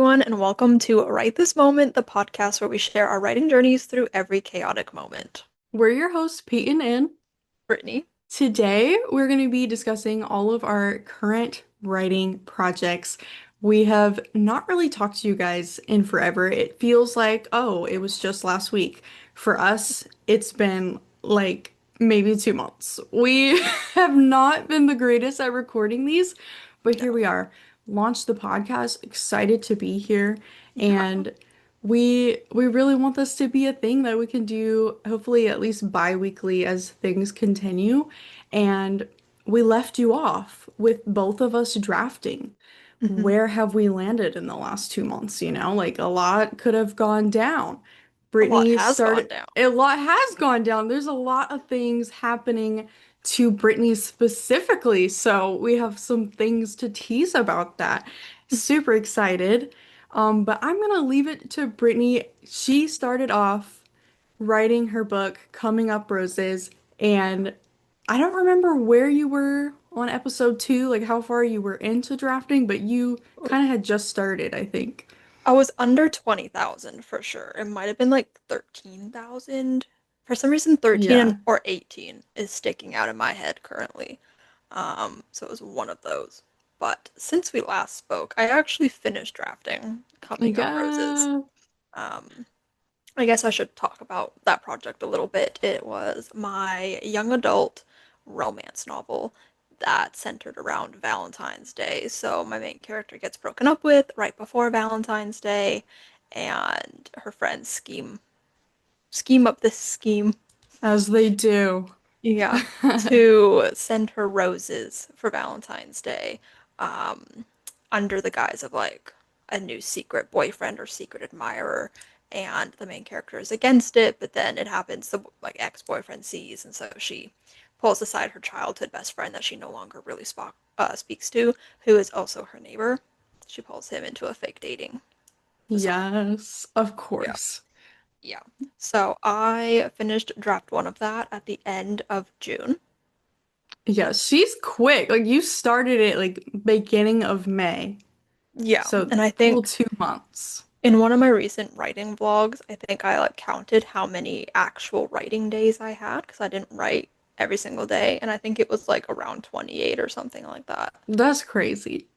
everyone, and welcome to Write This Moment, the podcast where we share our writing journeys through every chaotic moment. We're your hosts, Peyton and Brittany. today we're going to be discussing all of our current writing projects. We have not really talked to you guys in forever. It feels like, oh, it was just last week. For us, it's been like maybe 2 months. We have not been the greatest at recording these, but here No. we are. Launched the podcast, excited to be here, Yeah. and we really want this to be a thing that we can do hopefully at least bi-weekly as things continue. And we left you off with both of us drafting. Mhm. Where have we landed in the last 2 months? Like a lot could have gone down. A lot Brittany has gone started, down. a lot has gone down. There's a lot of things happening to Brittany specifically. So we have some things to tease about that. Super excited. But I'm gonna leave it to Brittany. She started off writing her book, Coming Up Roses, and I don't remember where you were on episode 2, like how far you were into drafting, but you kind of had just started, I think. I was under 20,000 for sure. It might have been like 13,000. For some reason, 13 Yeah. or 18 is sticking out in my head currently. So it was one of those. But since we last spoke, I actually finished drafting Coming Up Roses. Yeah. Um, I guess I should talk about that project a little bit. It was my young adult romance novel that centered around Valentine's Day. So my main character gets broken up with right before Valentine's Day, and her friends scheme up this scheme, As they do. yeah, to send her roses for Valentine's Day, um, under the guise of like a new secret boyfriend or secret admirer. And the main character is against it, but then it happens the like ex-boyfriend sees, and so she pulls aside her childhood best friend that she no longer really speaks to, who is also her neighbor. She pulls him into a fake dating facade. Yes, of Yeah. course. Yeah. So I finished draft one of that at the end of June. Yeah, she's quick. Like you started it like beginning of May. Yeah, So and I full think 2 months. in one of my recent writing vlogs, I think I like counted how many actual writing days I had because I didn't write every single day, and I think it was like around 28 or something like that. That's crazy.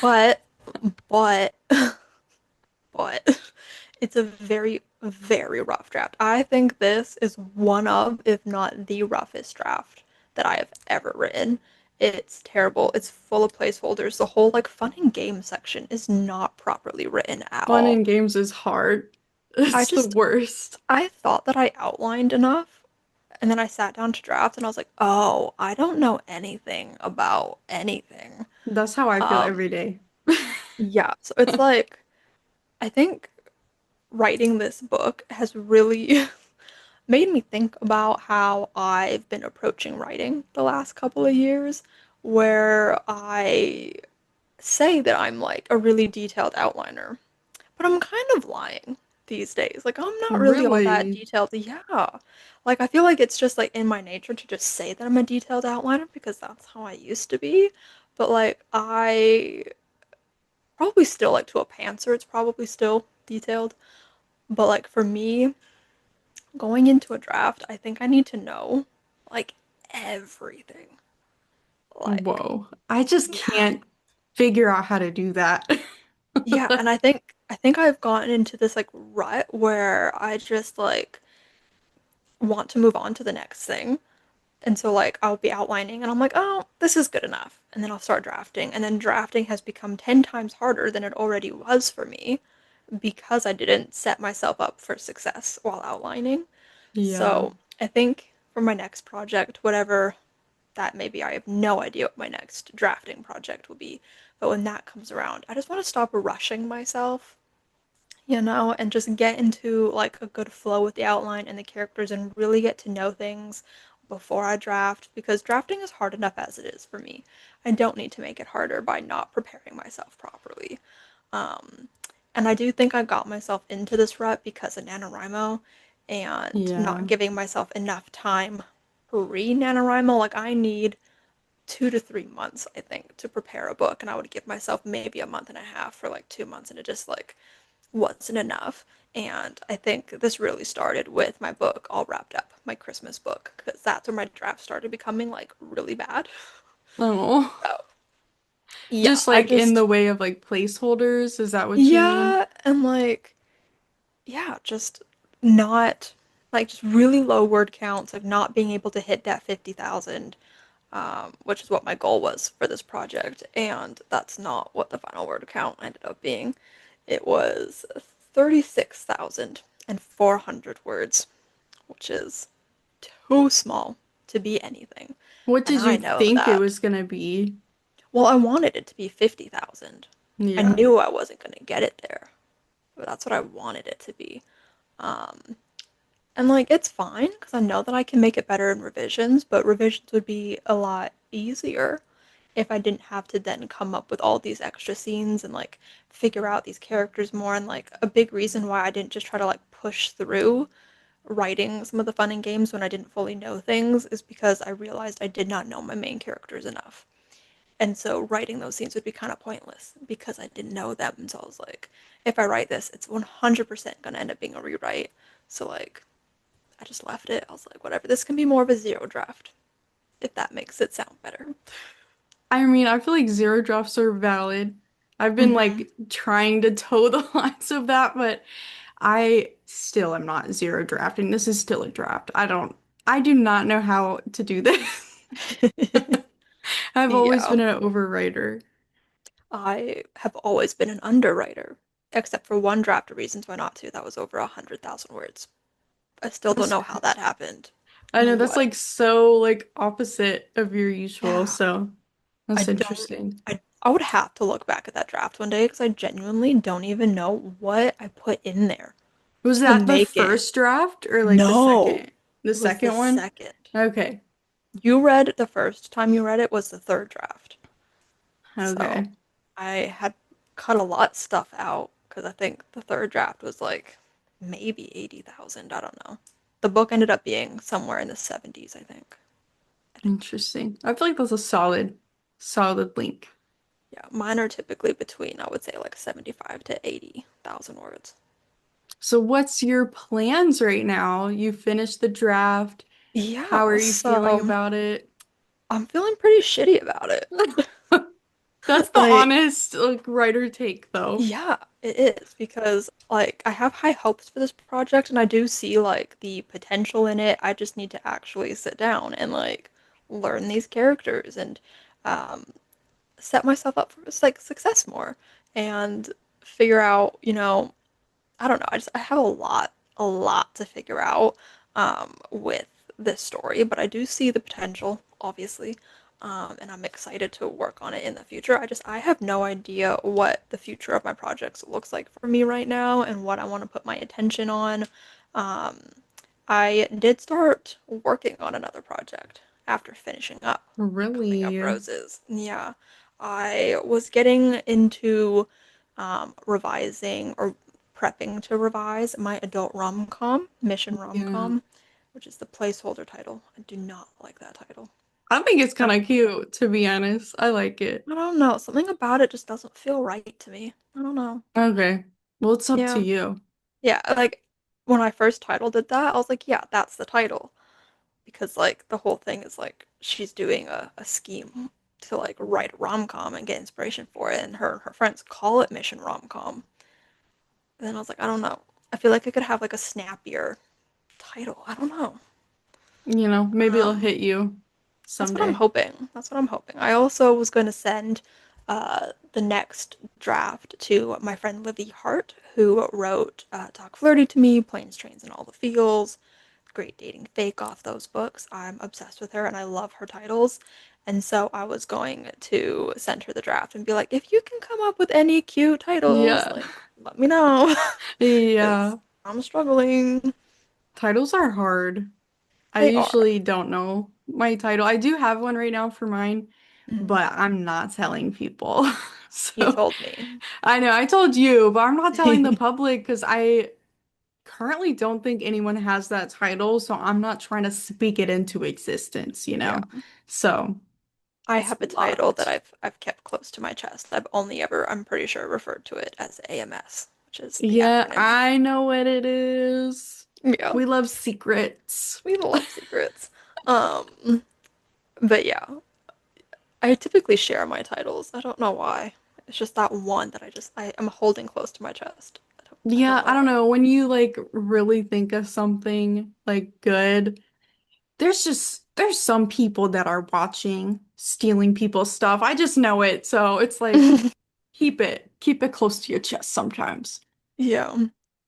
But, but, but, it's a very, very rough draft. I think this is one of, if not the roughest draft that I have ever written. It's terrible. It's full of placeholders. The whole like fun and game section is not properly written at Fun all. in games is hard. I It's the just worst. I thought that I outlined enough, and then I sat down to draft, and I was like, "Oh, I don't know anything about anything." That's how I feel Um, every day. yeah, so it's like I think writing this book has really made me think about how I've been approaching writing the last couple of years, where I say that I'm like a really detailed outliner, but I'm kind of lying these days. Like, I'm not really all that Really? detailed. Yeah. Like, I feel like it's just like in my nature to just say that I'm a detailed outliner because that's how I used to be. But like, I probably still like to a pantser, it's probably still detailed. But like, for me, going into a draft, I think I need to know like everything. Like, Whoa. I just yeah. can't figure out how to do that. Yeah, and I think I've gotten into this like rut where I just like want to move on to the next thing. And so like I'll be outlining and I'm like, "Oh, this is good enough." And then I'll start drafting, and then drafting has become 10 times harder than it already was for me because I didn't set myself up for success while outlining. Yeah. So, I think for my next project, whatever that may be, I have no idea what my next drafting project will be. But when that comes around, I just want to stop rushing myself, and just get into like a good flow with the outline and the characters and really get to know things before I draft because drafting is hard enough as it is for me. I don't need to make it harder by not preparing myself properly. Um, and I do think I got myself into this rut because of NaNoWriMo and not Yeah. giving myself enough time pre NaNoWriMo. Like, I need 2 to 3 months, I think, to prepare a book, and I would give myself maybe a month and a half for like 2 months, and it just like wasn't enough. And I think this really started with my book all wrapped up, my Christmas book, because that's where my draft started becoming like really bad. Oh, So yeah, just I like in just the way of like placeholders, is that what you mean? yeah, and like yeah, just not like just really low word counts, like not being able to hit that 50,000, which is what my goal was for this project, and that's not what the final word count ended up being. It was 36,400 words, which is too small to be anything. What And did I you know think it that. was gonna be? Well, I wanted it to be 50,000. I Yeah. knew I wasn't going to get it there, but that's what I wanted it to be. Um, and like it's fine because I know that I can make it better in revisions, but revisions would be a lot easier if I didn't have to then come up with all these extra scenes and like figure out these characters more. And like a big reason why I didn't just try to like push through writing some of the fun and games when I didn't fully know things is because I realized I did not know my main characters enough. And so writing those scenes would be kind of pointless because I didn't know them. And so I was like, if I write this, it's 100% going to end up being a rewrite. So like I just left it. I was like, whatever. This can be more of a zero draft, if that makes it sound better. I mean, I feel like zero drafts are valid. I've been Mm-hmm. like trying to toe the lines of that, but I still am not zero drafting. This is still a draft. I do not know how to do this. I've always Yeah, been an overwriter. I have always been an underwriter, except for one draft of Reasons Why Not To that was over 100,000 words. I still don't That's know how that happened. I know that's What? like so like opposite of your usual, Yeah, so I that's don't. interesting. I would have to look back at that draft one day because I genuinely don't even know what I put in there Was to that the make it. first draft or like the No, second? The it was the second one? second. Okay. You read the first time you read it was the third draft. So Okay. I had cut a lot of stuff out because I think the third draft was like maybe 80,000. I don't know. The book ended up being somewhere in the 70s, I think. I think. Interesting. I feel like that's a solid link. Yeah, mine are typically between, I would say, like 75 to 80,000 words. So what's your plans right now? You finished the draft. How are Yeah, you feeling so about it? I'm feeling pretty shitty about it. That's the Like, honest like writer take though. yeah, it is because like I have high hopes for this project and I do see like the potential in it. I just need to actually sit down and like learn these characters and um set myself up for like success more and figure out, I don't know. I have a lot to figure out with this story, but I do see the potential, obviously, and I'm excited to work on it in the future. I have no idea what the future of my projects looks like for me right now and what I want to put my attention on. Um, I did start working on another project after finishing up Coming Up Really? Roses. Yeah, I was getting into revising or prepping to revise my adult rom-com, Mission Yeah. Rom-Com, which is the placeholder title. I do not like that title. I think it's I kind of cute, to be honest. I like it. don't know. Something about it just doesn't feel right to me. I don't know. Okay. Well, it's up to Yeah. you. Yeah, like when I first titled it that, I was like, yeah, that's the title. Because like the whole thing is like she's doing a scheme to like write a rom-com and get inspiration for it, and her friends call it Mission Rom-Com. And then I was like, I don't know. I feel like I could have like a snappier title. I don't know. Maybe it'll Um, hit you that's what I'm someday. hoping. That's what I'm hoping. I also was going to send the next draft to my friend Livy Hart, who wrote Talk Flirty to Me, Planes, Trains, and All the Feels, Great Dating Fake Off those books. I'm obsessed with her and I love her titles. And so I was going to send her the draft and be like, if you can come up with any cute titles, Yeah. like, let me know. Because Yeah. I'm struggling. Titles are hard. I They are. usually don't know my title. I do have one right now for mine, Mhm. but I'm not telling people. You So told me. I know I told you, but I'm not telling the public because I currently don't think anyone has that title, so I'm not trying to speak it into existence, you Yeah. know? So. I That's have a a title that lot. I've kept close to my chest. I've only ever, I'm pretty sure, referred to it as AMS, which is the Yeah, acronym. I know what it is. Yeah, We love secrets. we love secrets. Um, but yeah, I typically share my titles. I don't know why. It's just that one that I am holding close to my chest. I don't Yeah, know I don't why. know. When you like really think of something like good, there's some people that are watching, stealing people's stuff. I just know it. So it's like keep it close to your chest sometimes. Yeah.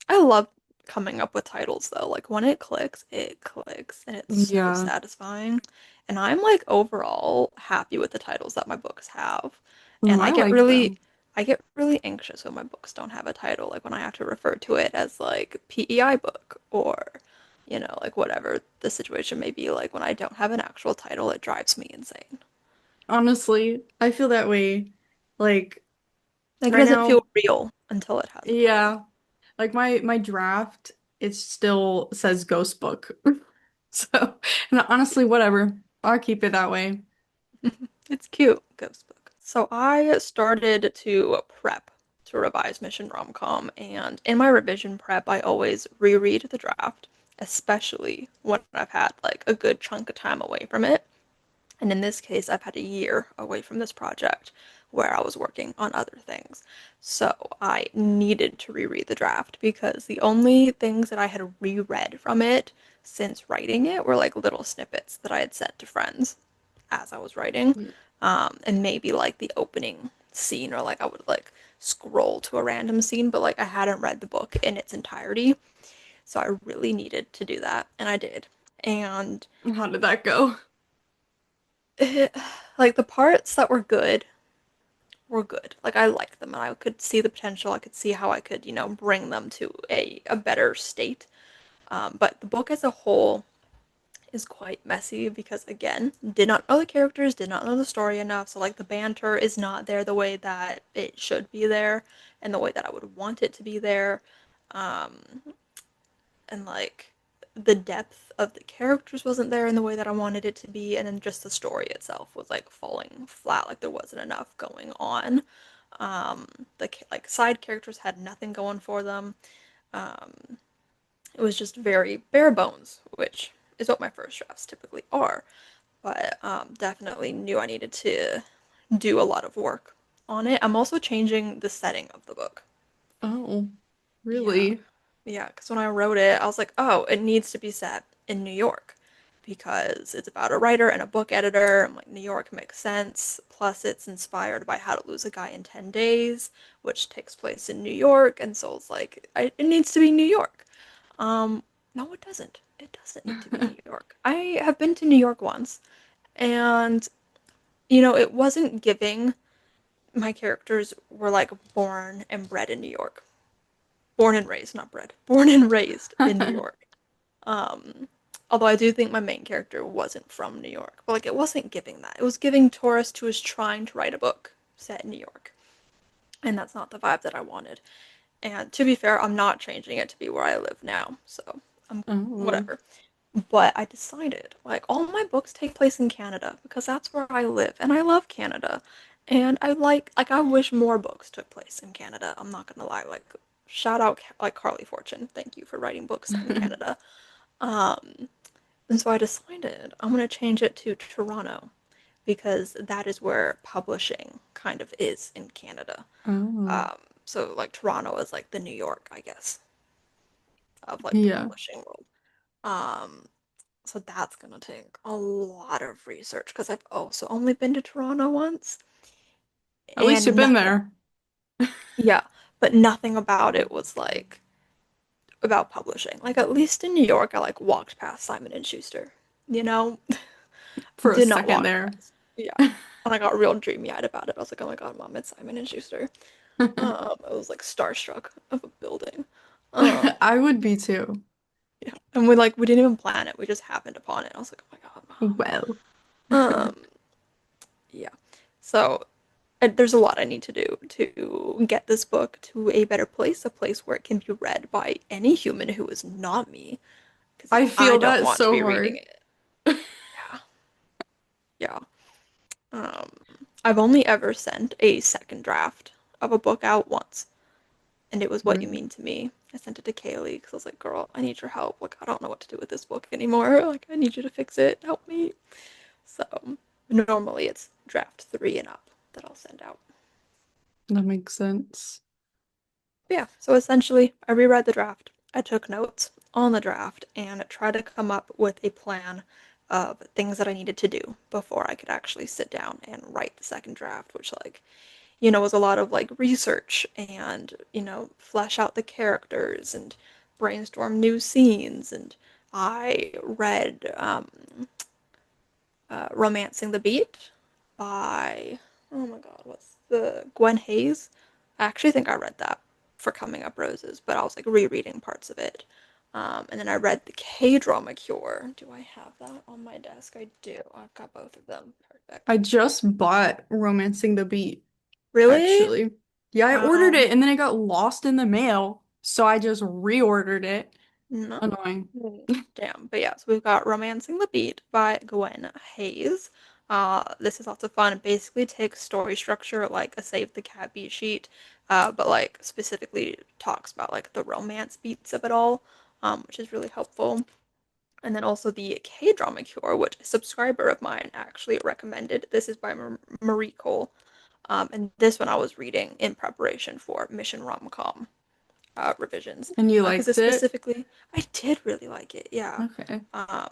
I love coming up with titles though. Like when it clicks and it's so Yeah. satisfying. And I'm like overall happy with the titles that my books have. And I like them. I get really anxious when my books don't have a title, like when I have to refer to it as like PEI book or like whatever the situation may be. Like when I don't have an actual title, it drives me insane. Honestly, I feel that way. Like Like it right doesn't feel now, real until it has a title. yeah. Like my draft, it still says ghost book. So, and honestly, whatever. I'll keep it that way. It's cute, Ghost Book. So I started to prep to revise Mission Romcom, and in my revision prep, I always reread the draft, especially when I've had like a good chunk of time away from it. And in this case, I've had a year away from this project where I was working on other things. So I needed to reread the draft because the only things that I had reread from it since writing it were like little snippets that I had sent to friends as I was writing. And maybe like the opening scene, or like I would like scroll to a random scene, but like I hadn't read the book in its entirety. So I really needed to do that, and I did. And How did that go? it, like the parts that were good. Like I liked them and I could see the potential. I could see how I could, bring them to a better state. But the book as a whole is quite messy because again, did not know the characters, did not know the story enough. So like the banter is not there the way that it should be there and the way that I would want it to be there. Um, and like the depth of the characters wasn't there in the way that I wanted it to be, and then just the story itself was like falling flat, like there wasn't enough going on. Um, the like side characters had nothing going for them. Um, it was just very bare bones, which is what my first drafts typically are. But definitely knew I needed to do a lot of work on it. I'm also changing the setting of the book. Oh, Yeah, really? yeah, because when I wrote it, I was like, oh, it needs to be set in New York because it's about a writer and a book editor. I'm like, New York makes sense. Plus, it's inspired by How to Lose a Guy in 10 Days, which takes place in New York. And so it's like, it needs to be New York. Um, no, it doesn't. It doesn't need to be New York. I have been to New York once, and, it wasn't giving. My characters were like born and bred in New York. Born and raised, not bred. Born and raised in New York. Um, Although I do think my main character wasn't from New York, but like it wasn't giving that. It was giving tourist who was trying to write a book set in New York, and that's not the vibe that I wanted. And to be fair, I'm not changing it to be where I live now, so I'm Oh, whatever. But I decided, like, all my books take place in Canada because that's where I live, and I love Canada. And I wish more books took place in Canada. I'm not gonna lie, like, shout out like Carly Fortune. Thank you for writing books set in Canada. Um, and so I decided I'm gonna change it to Toronto because that is where publishing kind of is in Canada. oh, So like Toronto is like the New York, I guess, of like the yeah. publishing world. Um, So that's gonna take a lot of research because I've also only been to Toronto once At least you've and been nothing, there. yeah, but nothing about it was like about publishing. Like at least in New York, I like walked past Simon and Schuster, you know, For a did not second walk there. past. Yeah, and I got real dreamy-eyed about it. I was like, oh my God, Mom, it's Simon and Schuster. I was like starstruck of a building. Um, I would be too. yeah, and we didn't even plan it. We just happened upon it. I was like, oh my God, Well, Mom. Yeah. So there's a lot I need to do to get this book to a better place, a place where it can be read by any human who is not me, because I I feel don't that want to so be reading hard. it. Yeah, yeah. Um, I've only ever sent a second draft of a book out once, and it was What You Mhm. Mean to Me. I sent it to Kaylee because I was like, girl, I need your help. Like, I don't know what to do with this book anymore. Like, I need you to fix it. Help me. So, normally it's draft three and up that I'll send out. That makes sense. But yeah, so essentially, I reread the draft. I took notes on the draft and tried to come up with a plan of things that I needed to do before I could actually sit down and write the second draft, which, like, was a lot of like research and, flesh out the characters and brainstorm new scenes. And I read Romancing the Beat by, oh my God, what's the Gwen Hayes? I actually think I read that for Coming Up Roses, but I was like rereading parts of it. And then I read the K-Drama Cure. Do I have that on my desk? I do. I've got both of them. Perfect. I just bought Romancing the Beat, Really? actually. Yeah, I ordered Wow. it and then it got lost in the mail, so I just reordered it. No. Annoying. Damn. But yeah, so we've got Romancing the Beat by Gwen Hayes. This is lots of fun. It basically takes story structure like a Save the Cat beat sheet, but like specifically talks about like the romance beats of it all, which is really helpful. And then also the K-Drama Cure, which a subscriber of mine actually recommended. This is by Marie Cole. And this one I was reading in preparation for Mission Rom-Com revisions And you because it liked it? specifically I did really like it, yeah. Okay.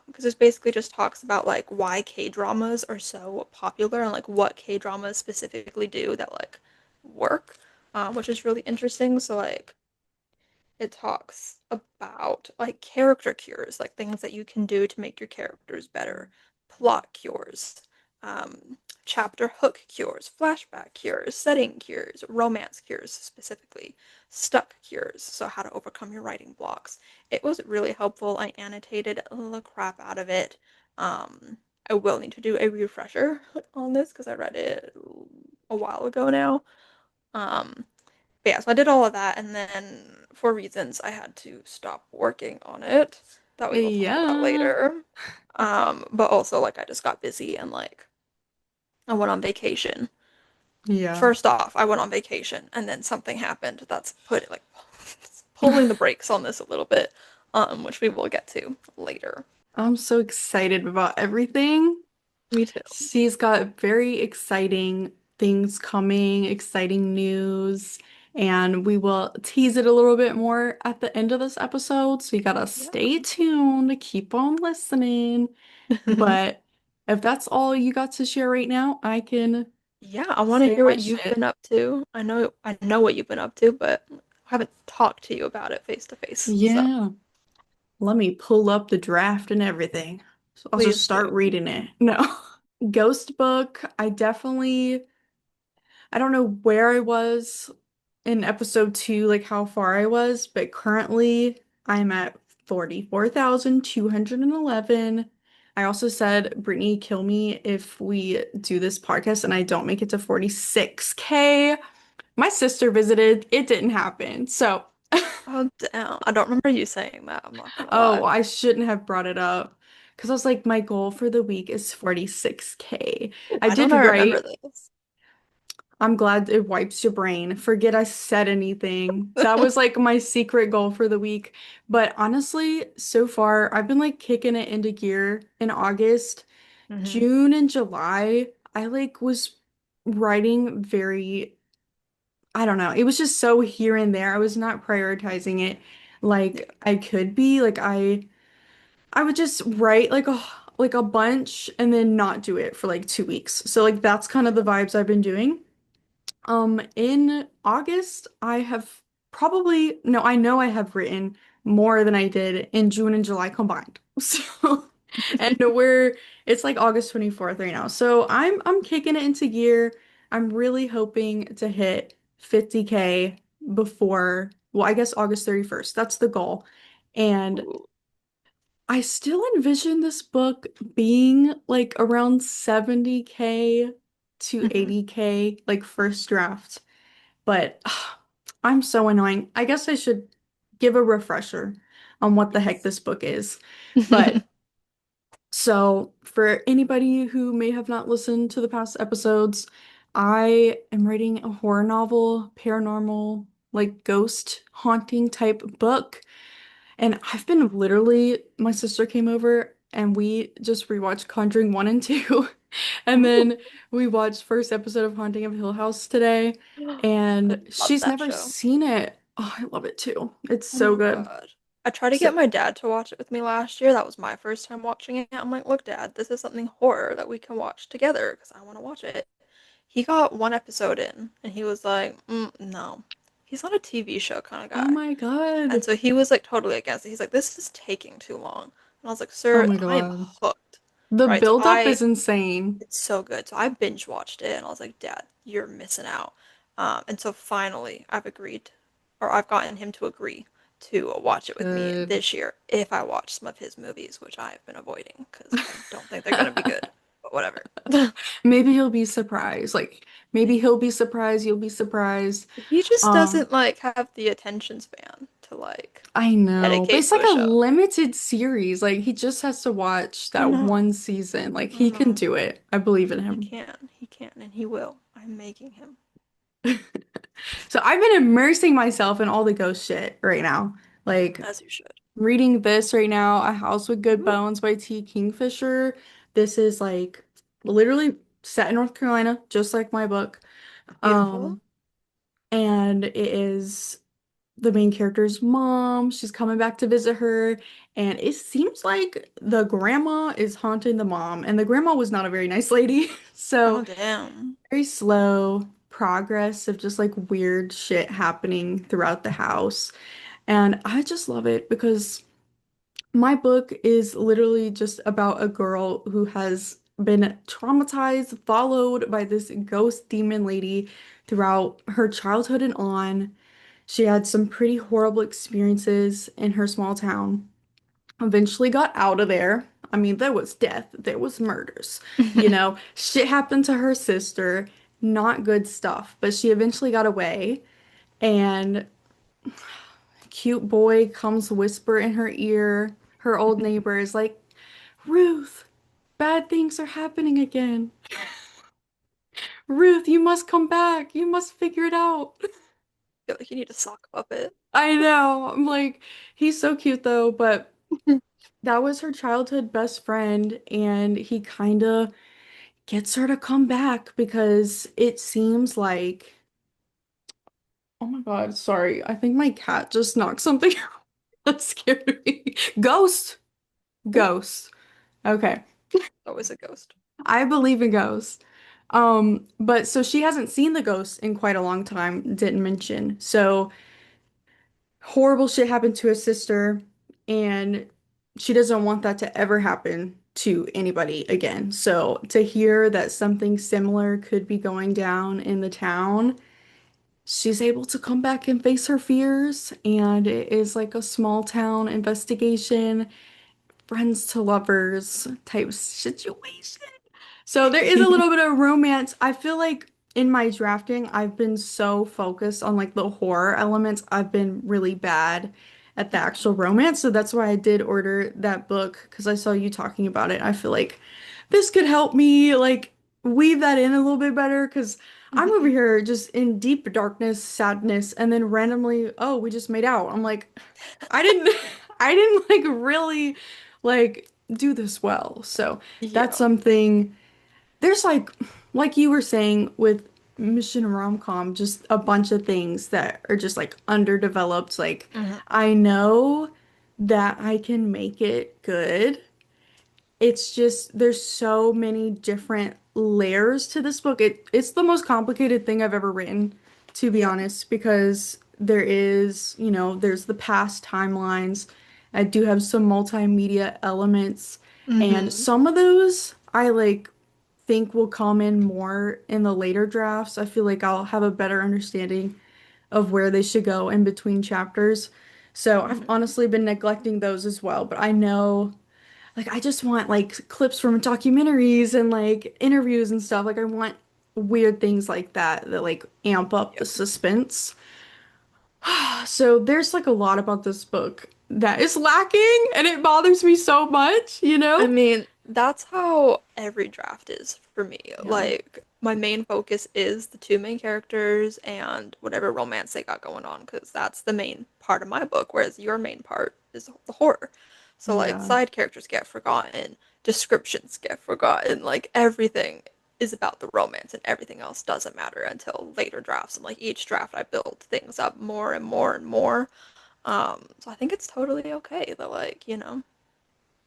Because it basically just talks about like why K dramas are so popular and like what K dramas specifically do that like work, which is really interesting. So like it talks about like character cures, like things that you can do to make your characters better, plot cures, chapter hook cures, flashback cures, setting cures, romance cures specifically, stuck cures, so how to overcome your writing blocks. It was really helpful. I annotated the crap out of it. I will need to do a refresher on this because I read it a while ago now. Um, but yeah, so I did all of that, and then for reasons I had to stop working on it that we will talk about Yeah. later. But also like I just got busy and like I went on vacation. Yeah. First off, I went on vacation, and then something happened that's put like pulling the brakes on this a little bit, which we will get to later. I'm so excited about everything. Me too. She's got very exciting things coming, exciting news, and we will tease it a little bit more at the end of this episode. So you gotta stay tuned, keep on listening. Yeah. But if that's all you got to share right now, I can Yeah, I want to say hear my what you've been shit. up to. I know what you've been up to, but I haven't talked to you about it face to face. So Yeah, let me pull up the draft and everything. So I'll just please start do. reading it. No. Ghost book, I don't know where I was in episode two, like how far I was, but currently I'm at 44,211. I also said, Brittany, kill me if we do this podcast and I don't make it to 46K. My sister visited, it didn't happen. So, Oh, damn. I don't remember you saying that. I'm not gonna oh, lie. I shouldn't have brought it up because I was like, my goal for the week is 46K. I Why don't did I remember write. this? I'm glad it wipes your brain. Forget I said anything. That was like my secret goal for the week. But honestly, so far, I've been like kicking it into gear in August. Hmm. June and July, I like was writing very, I don't know. It was just so here and there. I was not prioritizing it Yeah. like I could be. I would just write like a bunch and then not do it for like 2 weeks. So like that's kind of the vibes I've been doing. In August, I have probably, no, I know I have written more than I did in June and July combined. So, and it's like August 24th right now. So I'm kicking it into gear. I'm really hoping to hit 50K before, well, I guess August 31st. That's the goal. And Ooh. I still envision this book being like around 70K to Hmm. 80K, like first draft. But I'm so annoying. I guess I should give a refresher on what the heck Yes. this book is. But So, for anybody who may have not listened to the past episodes, I am writing a horror novel, paranormal, like ghost haunting type book. And I've been literally, my sister came over and we just rewatched Conjuring 1 and 2. And Ooh. then we watched first episode of Haunting of Hill House today. I And love she's that never show. seen it. Oh, I love it too. It's Oh so my good. God. I tried to So, get my dad to watch it with me last year. That was my first time watching it. I'm like, look, Dad, this is something horror that we can watch together because I want to watch it. He got one episode in and he was like, no. He's not a TV show kind of oh guy. my And God. so he was like totally against it. He's like, this is taking too long. And I was like, Oh sir, my I am God. hooked. The Right. So buildup is insane. it's so good. So I binge watched it and I was like, Dad, you're missing out. And so finally I've agreed, or I've gotten him to agree to watch it with me Good. this year if I watch some of his movies, which I've been avoiding because I don't think they're going to be good. But whatever. Maybe you'll be surprised. Like maybe he'll be surprised, you'll be surprised. He just Um, doesn't like have the attention span to like I know, but dedicate it's to like a a show. limited series. Like he just has to watch I that know. one season. Like I he can know. do it. I believe in He him. can. He can, and he will. I'm making him. So I've been immersing myself in all the ghost shit right now. Like As you should. reading this right now, A House with Good Ooh, Bones by T. Kingfisher. This is like literally set in North Carolina, just like my book. beautiful. Um, and it is the main character's mom. She's coming back to visit her, and it seems like the grandma is haunting the mom, and the grandma was not a very nice lady. Oh, So, damn. very slow progress of just like weird shit happening throughout the house. And I just love it because my book is literally just about a girl who has been traumatized, followed by this ghost demon lady throughout her childhood and on. She had some pretty horrible experiences in her small town. Eventually got out of there. I mean, there was death, there was murders. Shit happened to her sister. Not good stuff, but she eventually got away. And cute boy comes whisper in her ear. Her old neighbor is like, Ruth, bad things are happening again. Ruth, you must come back. You must figure it out. Feel like you need a sock puppet. I know. I'm like, he's so cute though, but that was her childhood best friend, and he kind of gets her to come back because it seems like, oh my God, sorry. I think my cat just knocked something out. That scared me. Ghost. Ooh, Ghost. Okay. always a ghost. I believe in ghosts. But so she hasn't seen the ghost in quite a long time, didn't mention. So horrible shit happened to his sister, and she doesn't want that to ever happen to anybody again. So to hear that something similar could be going down in the town, she's able to come back and face her fears, and it is like a small town investigation, friends to lovers type situation. So there is a little bit of romance. I feel like in my drafting, I've been so focused on like the horror elements. I've been really bad at the actual romance. So that's why I did order that book because I saw you talking about it. I feel like this could help me like weave that in a little bit better because I'm over here just in deep darkness, sadness, and then randomly, oh, we just made out. I'm like, I didn't I didn't like really like do this well. So that's Yeah. something there's like you were saying with Mission Rom-Com, just a bunch of things that are just like underdeveloped. Like Hmm. I know that I can make it good. It's just there's so many different layers to this book. It's the most complicated thing I've ever written, to be Yeah. honest, because there's the past timelines. I do have some multimedia elements, and Hmm. some of those I like think will come in more in the later drafts. I feel like I'll have a better understanding of where they should go in between chapters. So I've Hmm. honestly been neglecting those as well, but I know like I just want like clips from documentaries and like interviews and stuff. Like I want weird things like that that like amp up the Yep. suspense. So there's like a lot about this book that is lacking and it bothers me so much, you I know? mean, That's how every draft is for me. Yeah. Like, my main focus is the two main characters and whatever romance they got going on, because that's the main part of my book, whereas your main part is the horror. So, like, Yeah. side characters get forgotten, descriptions get forgotten, like, everything is about the romance, and everything else doesn't matter until later drafts. And, like, each draft, I build things up more and more and more. So I think it's totally okay that, like,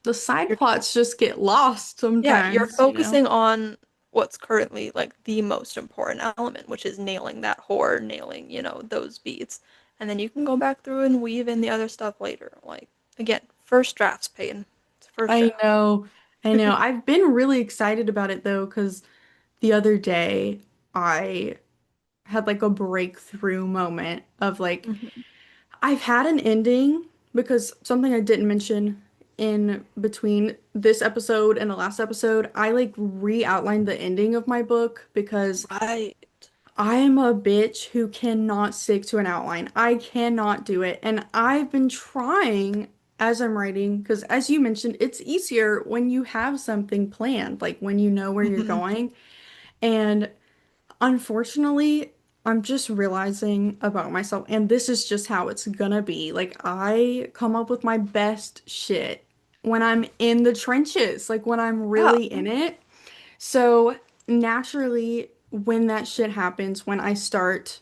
The side you're plots just get lost yeah, you're sometimes, you know? focusing on what's currently like the most important element, which is nailing that horror, nailing, those beats. And then you can go back through and weave in the other stuff later. Like, again, first drafts, Peyton. It's first I draft. know. I know. I've been really excited about it though, because the other day I had like a breakthrough moment of like, Hmm. I've had an ending because something I didn't mention in between this episode and the last episode, I like re-outlined the ending of my book because Right. I am a bitch who cannot stick to an outline. I cannot do it. And I've been trying as I'm writing, because as you mentioned, it's easier when you have something planned, like when you know where you're Hmm. going. And unfortunately, I'm just realizing about myself, and this is just how it's gonna be. Like, I come up with my best shit when I'm in the trenches, like when I'm Yeah. really in it. So naturally, when that shit happens, when I start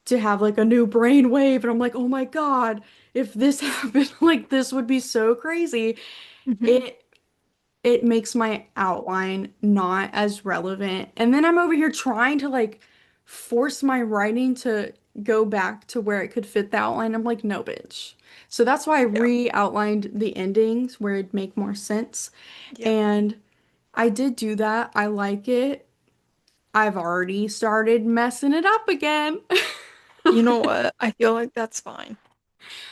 to have like a new brain wave, and I'm like, oh my God, if this happened, like this would be so crazy. Hmm. It it makes my outline not as relevant. And then I'm over here trying to like force my writing to go back to where it could fit the outline. I'm like, no, bitch. So that's why I Yeah. re-outlined the endings where it'd make more sense. Yeah. And I did do that. I like it. I've already started messing it up again. You know what? I feel like that's fine.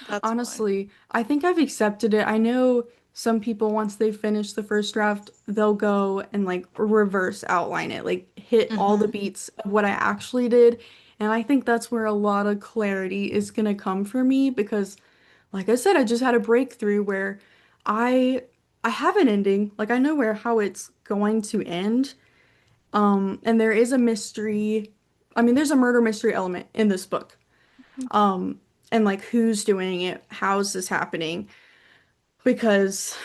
That's fine. Honestly, I think I've accepted it. I know some people, once they finish the first draft, they'll go and like reverse outline it, like hit all the Hmm. beats of what I actually did. And I think that's where a lot of clarity is gonna come for me because, like I said, I just had a breakthrough where I I have an ending, like I know where how it's going to end. And there is a mystery. I mean, there's a murder mystery element in this book. Um, and like who's doing it, how's this happening? Because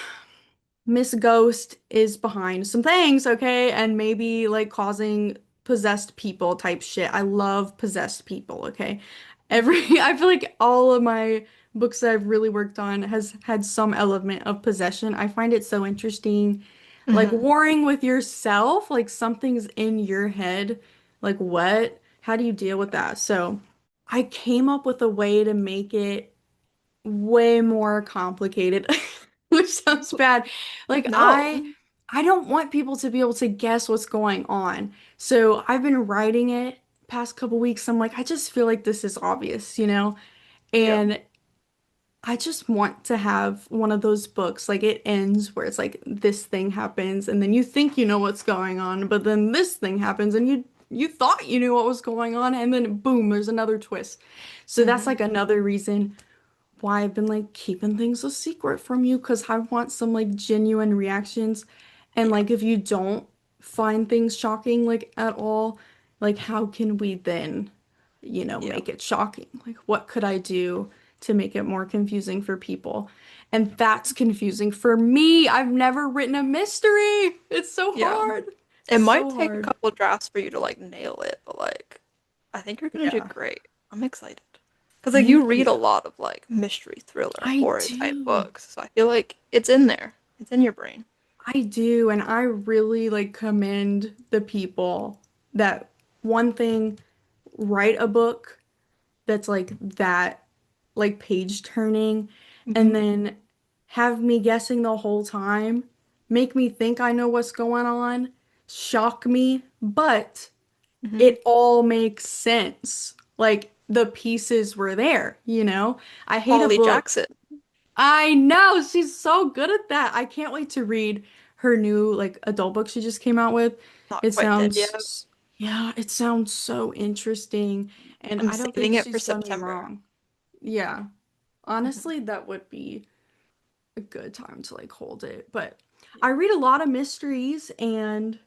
Miss Ghost is behind some things, okay? And maybe like causing possessed people type shit. I love possessed people, okay? Every Hmm. I feel like all of my books that I've really worked on has had some element of possession. I find it so interesting. Like Hmm. warring with yourself, like something's in your head. Like what? How do you deal with that? So I came up with a way to make it way more complicated, which sounds bad. Like No. I don't want people to be able to guess what's going on. So I've been writing it past couple weeks. I'm like, I just feel like this is obvious, you know? Yeah. And I just want to have one of those books like it ends where it's like this thing happens and then you think you know what's going on, but then this thing happens and you thought you knew what was going on and then boom, there's another twist. So that's Hmm. like another reason why I've been like keeping things a secret from you because I want some like genuine reactions. And Yeah. like if you don't find things shocking like at all, like how can we then, Yeah. make it shocking? Like what could I do to make it more confusing for people? And that's confusing for me. I've never written a mystery. It's so Yeah. hard. It might So take a hard. couple drafts for you to like nail it, but like I think you're gonna do Yeah. great. I'm excited. Because like you Thank read a you. lot of like mystery thriller I horror type do. books, so I feel like it's in there. It's in your brain. I do, and I really like commend the people that one thing write a book that's like that like page turning and Hmm. then have me guessing the whole time, make me think I know what's going on, shock me, but Hmm. it all makes sense. Like the pieces were there, you know? I hate a Holly book. Jackson, I know she's so good at that. I can't wait to read her new like adult book she just came out with. not It quite dead yet. sounds, yeah, it sounds so interesting, and I'm I don't think saving it for she's done me September. wrong. Yeah, Hmm. honestly, that would be a good time to like hold it. But I Yeah. read a lot of mysteries and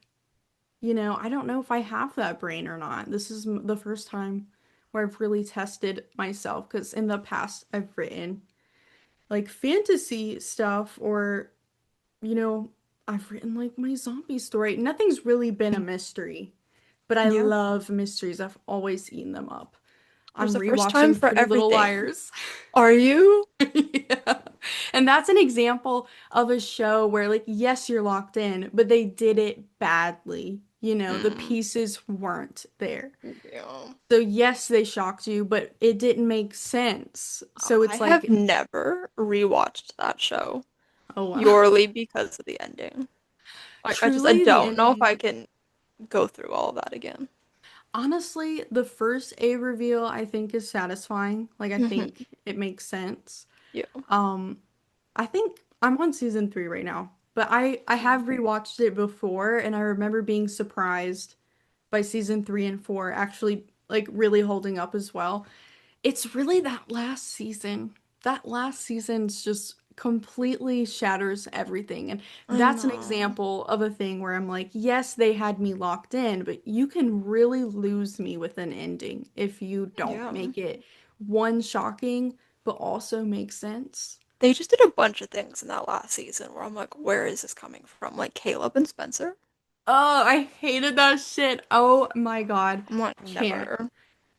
I don't know if I have that brain or not. This is the first time where I've really tested myself because in the past I've written like fantasy stuff or, you know, I've written like my zombie story. Nothing's really been a mystery, but I Yeah. love mysteries. I've always eaten them up. There's I'm a first time rewatching for Pretty Little everything. Liars. Are you? Yeah. And that's an example of a show where, like, yes, you're locked in, but they did it badly. The Mm, pieces weren't there. yeah. So, yes, they shocked you, but it didn't make sense. So I it's have like, never rewatched that show oh, wow. purely because of the ending. I Truly, the don't know if I ending. can go through all of that again. Honestly, the first A reveal I think is satisfying. Like, I Hmm. think it makes sense. Yeah. Um, I think I'm on season 3 right now, but I have Mm. rewatched it before, and I remember being surprised by season 3 and 4 actually like really holding up as well. It's really that last season. That last season's just completely shatters everything. And I that's an know. example of a thing where I'm like, yes, they had me locked in, but you can really lose me with an ending if you don't Yeah. make it one shocking, but also make sense. They just did a bunch of things in that last season where I'm like, where is this coming from? Like Caleb and Spencer? Oh, I hated that shit. Oh my God. I'm like, Can't. never.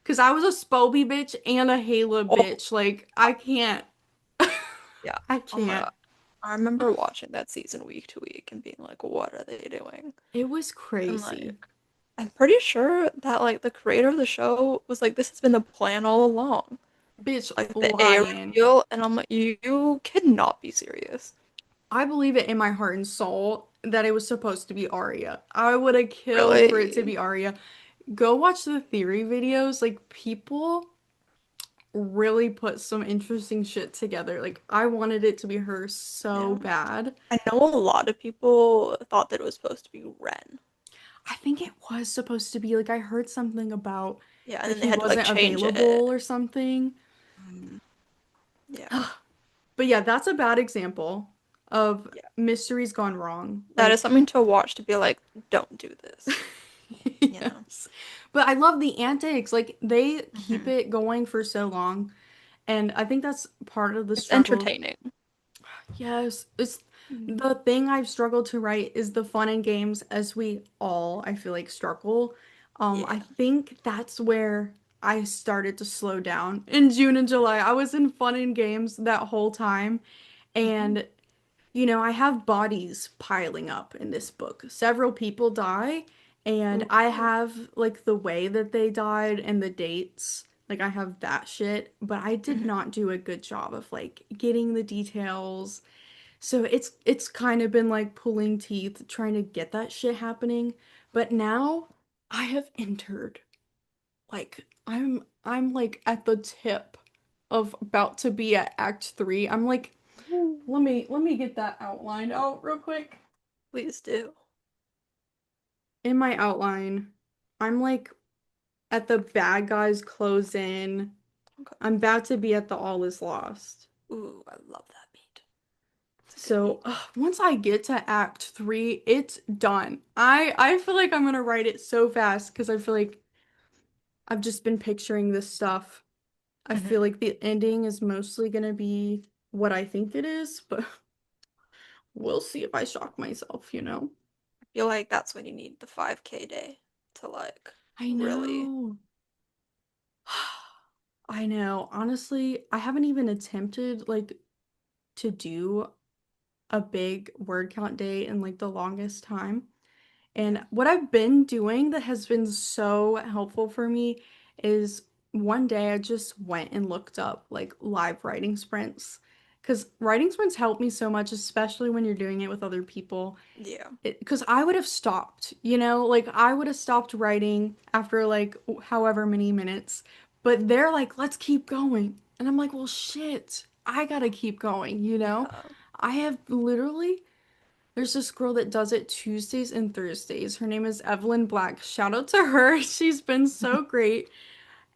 Because I was a Spoby bitch and a Hayla Oh, bitch. Like, I can't. yeah. I Oh my can't. God. I remember watching that season week to week and being like, what are they doing? It was And crazy. like, I'm pretty sure that like the creator of the show was like, this has been the plan all along. Bitch, Like the A lying. reveal, and I'm like, you cannot be serious. I believe it in my heart and soul that it was supposed to be Arya. I would have killed for it to Really? be Arya. Go watch the theory videos. Like, people really put some interesting shit together. Like, I wanted it to be her so Yeah. bad. I know a lot of people thought that it was supposed to be Ren. I think it was supposed to be like I heard something about Yeah, and like then they he had to like wasn't change it. available or something. Mm, yeah. But yeah, that's a bad example of Yeah. mysteries gone wrong. That is Like, something to watch to be like, don't do this, you know? yes. But I love the antics. Like, they keep Hmm. it going for so long. And I think that's part of the It's struggle. entertaining. Yes, it's Mm. the thing I've struggled to write is the fun and games as we all, I feel like, struggle. I Yeah. think that's where I started to slow down in June and July. I was in fun and games that whole time. Hmm. And, I have bodies piling up in this book. Several people die, and I Ooh. have like the way that they died and the dates. Like, I have that shit, but I did Hmm. not do a good job of like getting the details, so it's kind of been like pulling teeth trying to get that shit happening. But now I have entered like I'm like at the tip of about to be at Act 3. I'm like, Ooh. let me get that outline out real quick. Please do. In my outline, I'm like at the bad guys close in. Okay. I'm about to be at the all is lost. Ooh, I love that beat. It's a good So beat. once I get to Act 3, it's done. I feel like I'm gonna write it so fast because I feel like I've just been picturing this stuff. I feel Hmm. like the ending is mostly gonna be what I think it is, but we'll see if I shock myself. I feel like that's when you need the 5K day to like I really. know. I know. Honestly, I haven't even attempted like to do a big word count day in like the longest time. Yeah. And what I've been doing that has been so helpful for me is one day I just went and looked up like live writing sprints. Because writing sprints help me so much, especially when you're doing it with other people. Yeah. Because I would have stopped, like I would have stopped writing after like however many minutes. But they're like, let's keep going. And I'm like, well, shit, I gotta keep going. Yeah. I have literally there's this girl that does it Tuesdays and Thursdays. Her name is Evelyn Black. Shout out to her. She's been so great.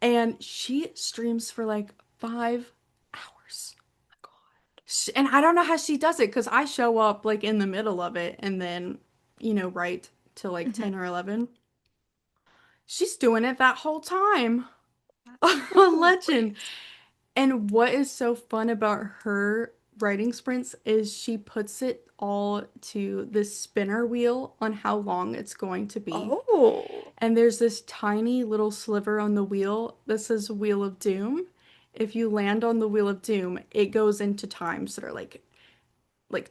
And she streams for like 5 hours. God. And I don't know how she does it because I show up like in the middle of it and then, write till like Hmm. 10 or 11. She's doing it that whole time. That's A legend. great. And what is so fun about her writing sprints is she puts it all to this spinner wheel on how long it's going to be. Oh, And there's this tiny little sliver on the wheel that says Wheel of Doom. If you land on the Wheel of Doom, it goes into times that are like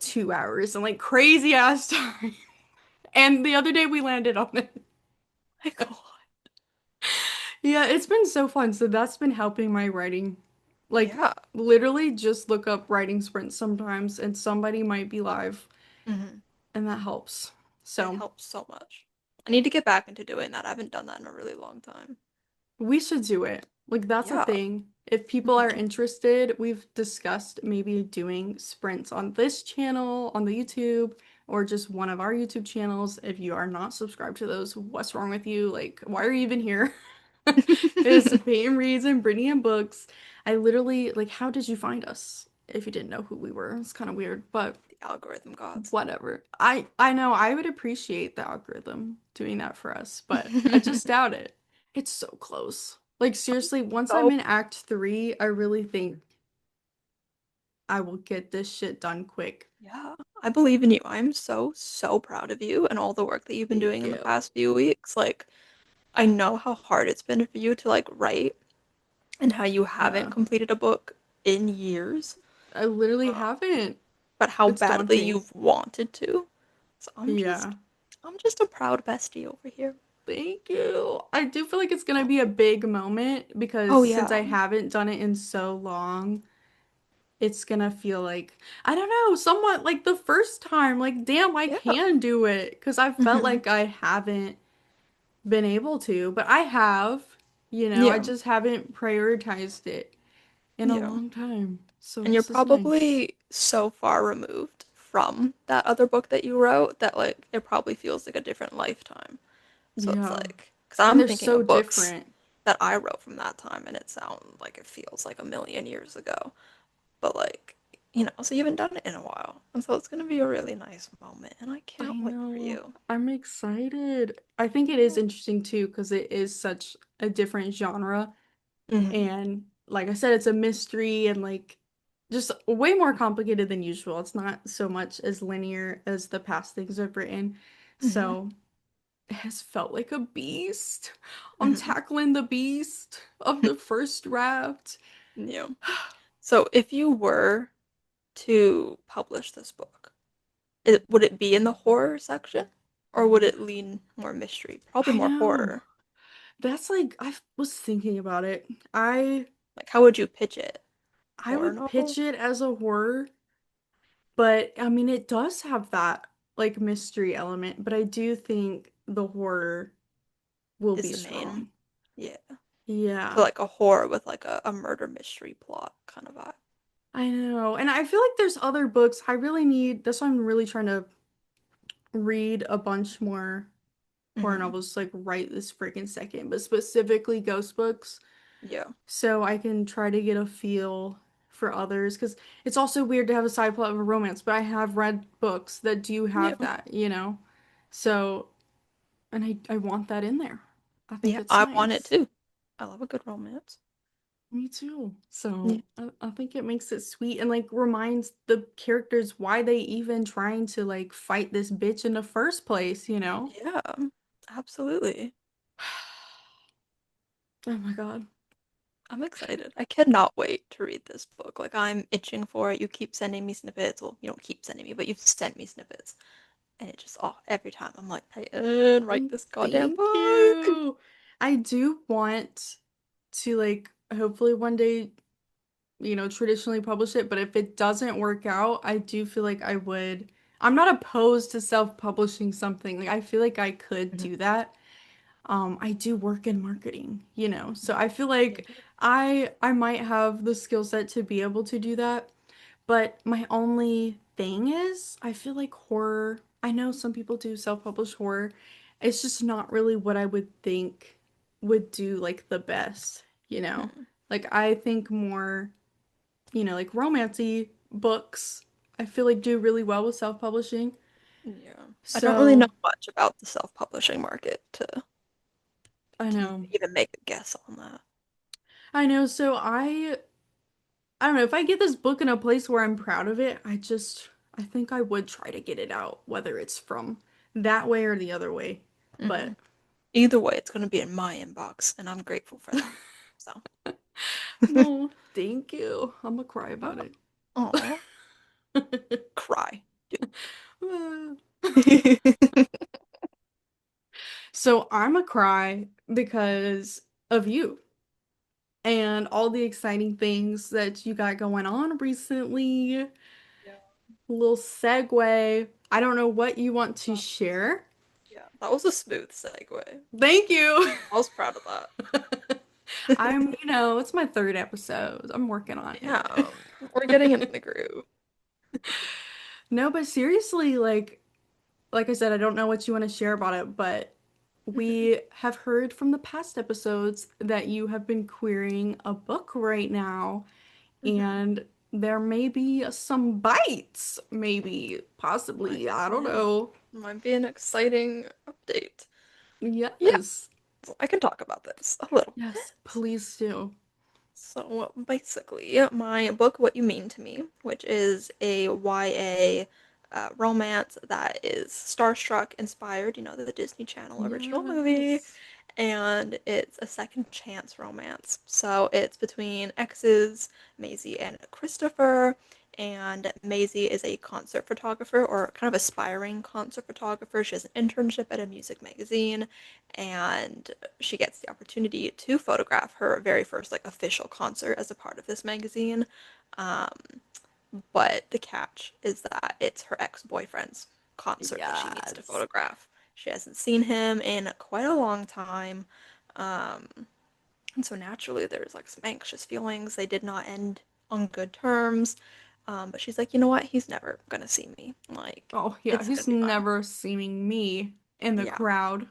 2 hours and like crazy ass time. And the other day we landed on it. my God. Yeah, it's been so fun. So that's been helping my writing. Like Yeah. literally just look up writing sprints sometimes and somebody might be live Hmm. and that helps. It So helps so much. I need to get back into doing that. I haven't done that in a really long time. we should do it. Like that's a Yeah. thing. If people are Hmm. interested, we've discussed maybe doing sprints on this channel, on the YouTube, or just one of our YouTube channels. If you are not subscribed to those, what's wrong with you? Like, why are you even here? Is Peyton Reads and Brittany and Books. I literally, like, how did you find us if you didn't know who we were? It's kind of weird, but The algorithm gods. whatever. I know I would appreciate the algorithm doing that for us, but I just doubt it. It's so close. Like seriously, once I'm So in Act 3, I really think I will get this shit done quick. yeah, I believe in you. I'm so, so proud of you and all the work that you've been Thank doing in the you. past few weeks. Like, I know how hard it's been for you to like write and how you haven't Yeah. completed a book in years, I literally uh, haven't. but how It's badly daunting. you've wanted to. So Yeah. I'm just a proud bestie over here. Thank you. I do feel like it's gonna be a big moment because Oh since yeah. I haven't done it in so long, it's gonna feel like, I don't know, somewhat like the first time. Like, damn, I Yeah. can do it. Because I felt Hmm. like I haven't been able to, but I have, I Yeah. just haven't prioritized it in a Yeah. long time. So And you're this is nice. probably so far removed from that other book that you wrote that like it probably feels like a different lifetime. So it's Yeah. like, because And I'm they're thinking so of books different. that I wrote from that time and it sounds like it feels like a million years ago. But like, so you haven't done it in a while. And so it's going to be a really nice moment. And I I can't wait for know. you. I'm excited. I think it is interesting too because it is such a different genre. Hmm. And like I said, it's a mystery and like just way more complicated than usual. It's not so much as linear as the past things I've written. Hmm. So it has felt like a beast. I'm Hmm. tackling the beast of the first draft. Yeah. So if you were to publish this book, would it be in the horror section? Or would it lean more mystery? Probably I more know. horror. That's like I was thinking about it. I Like, how would you pitch it? I Horror would novel? pitch it as a horror, but I mean it does have that like mystery element, but I do think the horror will Is be the main. strong. Yeah. So Yeah. like a horror with like a murder mystery plot kind of vibe. I know. And I feel like there's other books I really need. That's why I'm really trying to read a bunch more horror Hmm. novels like right this freaking second, but specifically ghost books, Yeah. so I can try to get a feel for others. Because it's also weird to have a side plot of a romance, but I have read books that do have Yeah. that. So, and I want that in there. I think Yeah. it's I want it nice. too. I love a good romance. Me too. Yeah. So I think it makes it sweet and like reminds the characters why they even trying to like fight this bitch in the first place? Yeah. Absolutely. Oh my God. I'm excited. I cannot wait to read this book. Like I'm itching for it. You keep sending me snippets. Well, you don't keep sending me, but you've sent me snippets. And it just every time I'm like, Peyton, write this goddamn Thank book. you. I do want to like hopefully one day, traditionally publish it, but if it doesn't work out, I do feel like I'm not opposed to self-publishing something. Like I feel like I could Mhm. do that. I do work in marketing. So I feel Me like too. I might have the skill set to be able to do that. But my only thing is, I feel like horror, I know some people do self-publish horror. It's just not really what I would think would do like the best. Mhm. Like I think more, like romancy, books, I feel like do really well with self-publishing. Yeah. I don't really know So, much about the self-publishing market I to know. even make a guess on that. I know. So I don't know, if I get this book in a place where I'm proud of it, I think I would try to get it out, whether it's from that way or the other way. Hmm. But Either way, it's going to be in my inbox, and I'm grateful for that. So, no, thank you. I'm gonna cry about it. oh, cry. So I'm a cry because of you and all the exciting things that you got going on recently. Yeah. Little segue. I don't know what you want to share. Yeah, that was a smooth segue. Thank you. I was proud of that. It's my third episode. I'm working on Yeah, it. we're getting in the groove. No, but seriously, like I said, I don't know what you want to share about it, but Mhm. we have heard from the past episodes that you have been querying a book right now, Mhm. and there may be some bites, maybe, Might, possibly. I don't yeah, know. might be an exciting update. Yeah, Yes. I can talk about this a little Yes, bit. please do. So basically, my book, What You Mean to Me, which is a YA romance that is Starstruck inspired, the Disney Channel original movie, Yes. and it's a second chance romance. So it's between exes, Maisie and Christopher, and Maisie is a concert photographer or kind of aspiring concert photographer. She has an internship at a music magazine, and she gets the opportunity to photograph her very first like official concert as a part of this magazine. Um, but the catch is that it's her ex-boyfriend's concert that she needs to Yes. photograph. She hasn't seen him in quite a long time. Um, and so naturally there's like some anxious feelings. They did not end on good terms. But she's like, you know what? He's never gonna see me. Like, Oh, yeah, it's he's gonna be fine. never seeing me in the Yeah, crowd.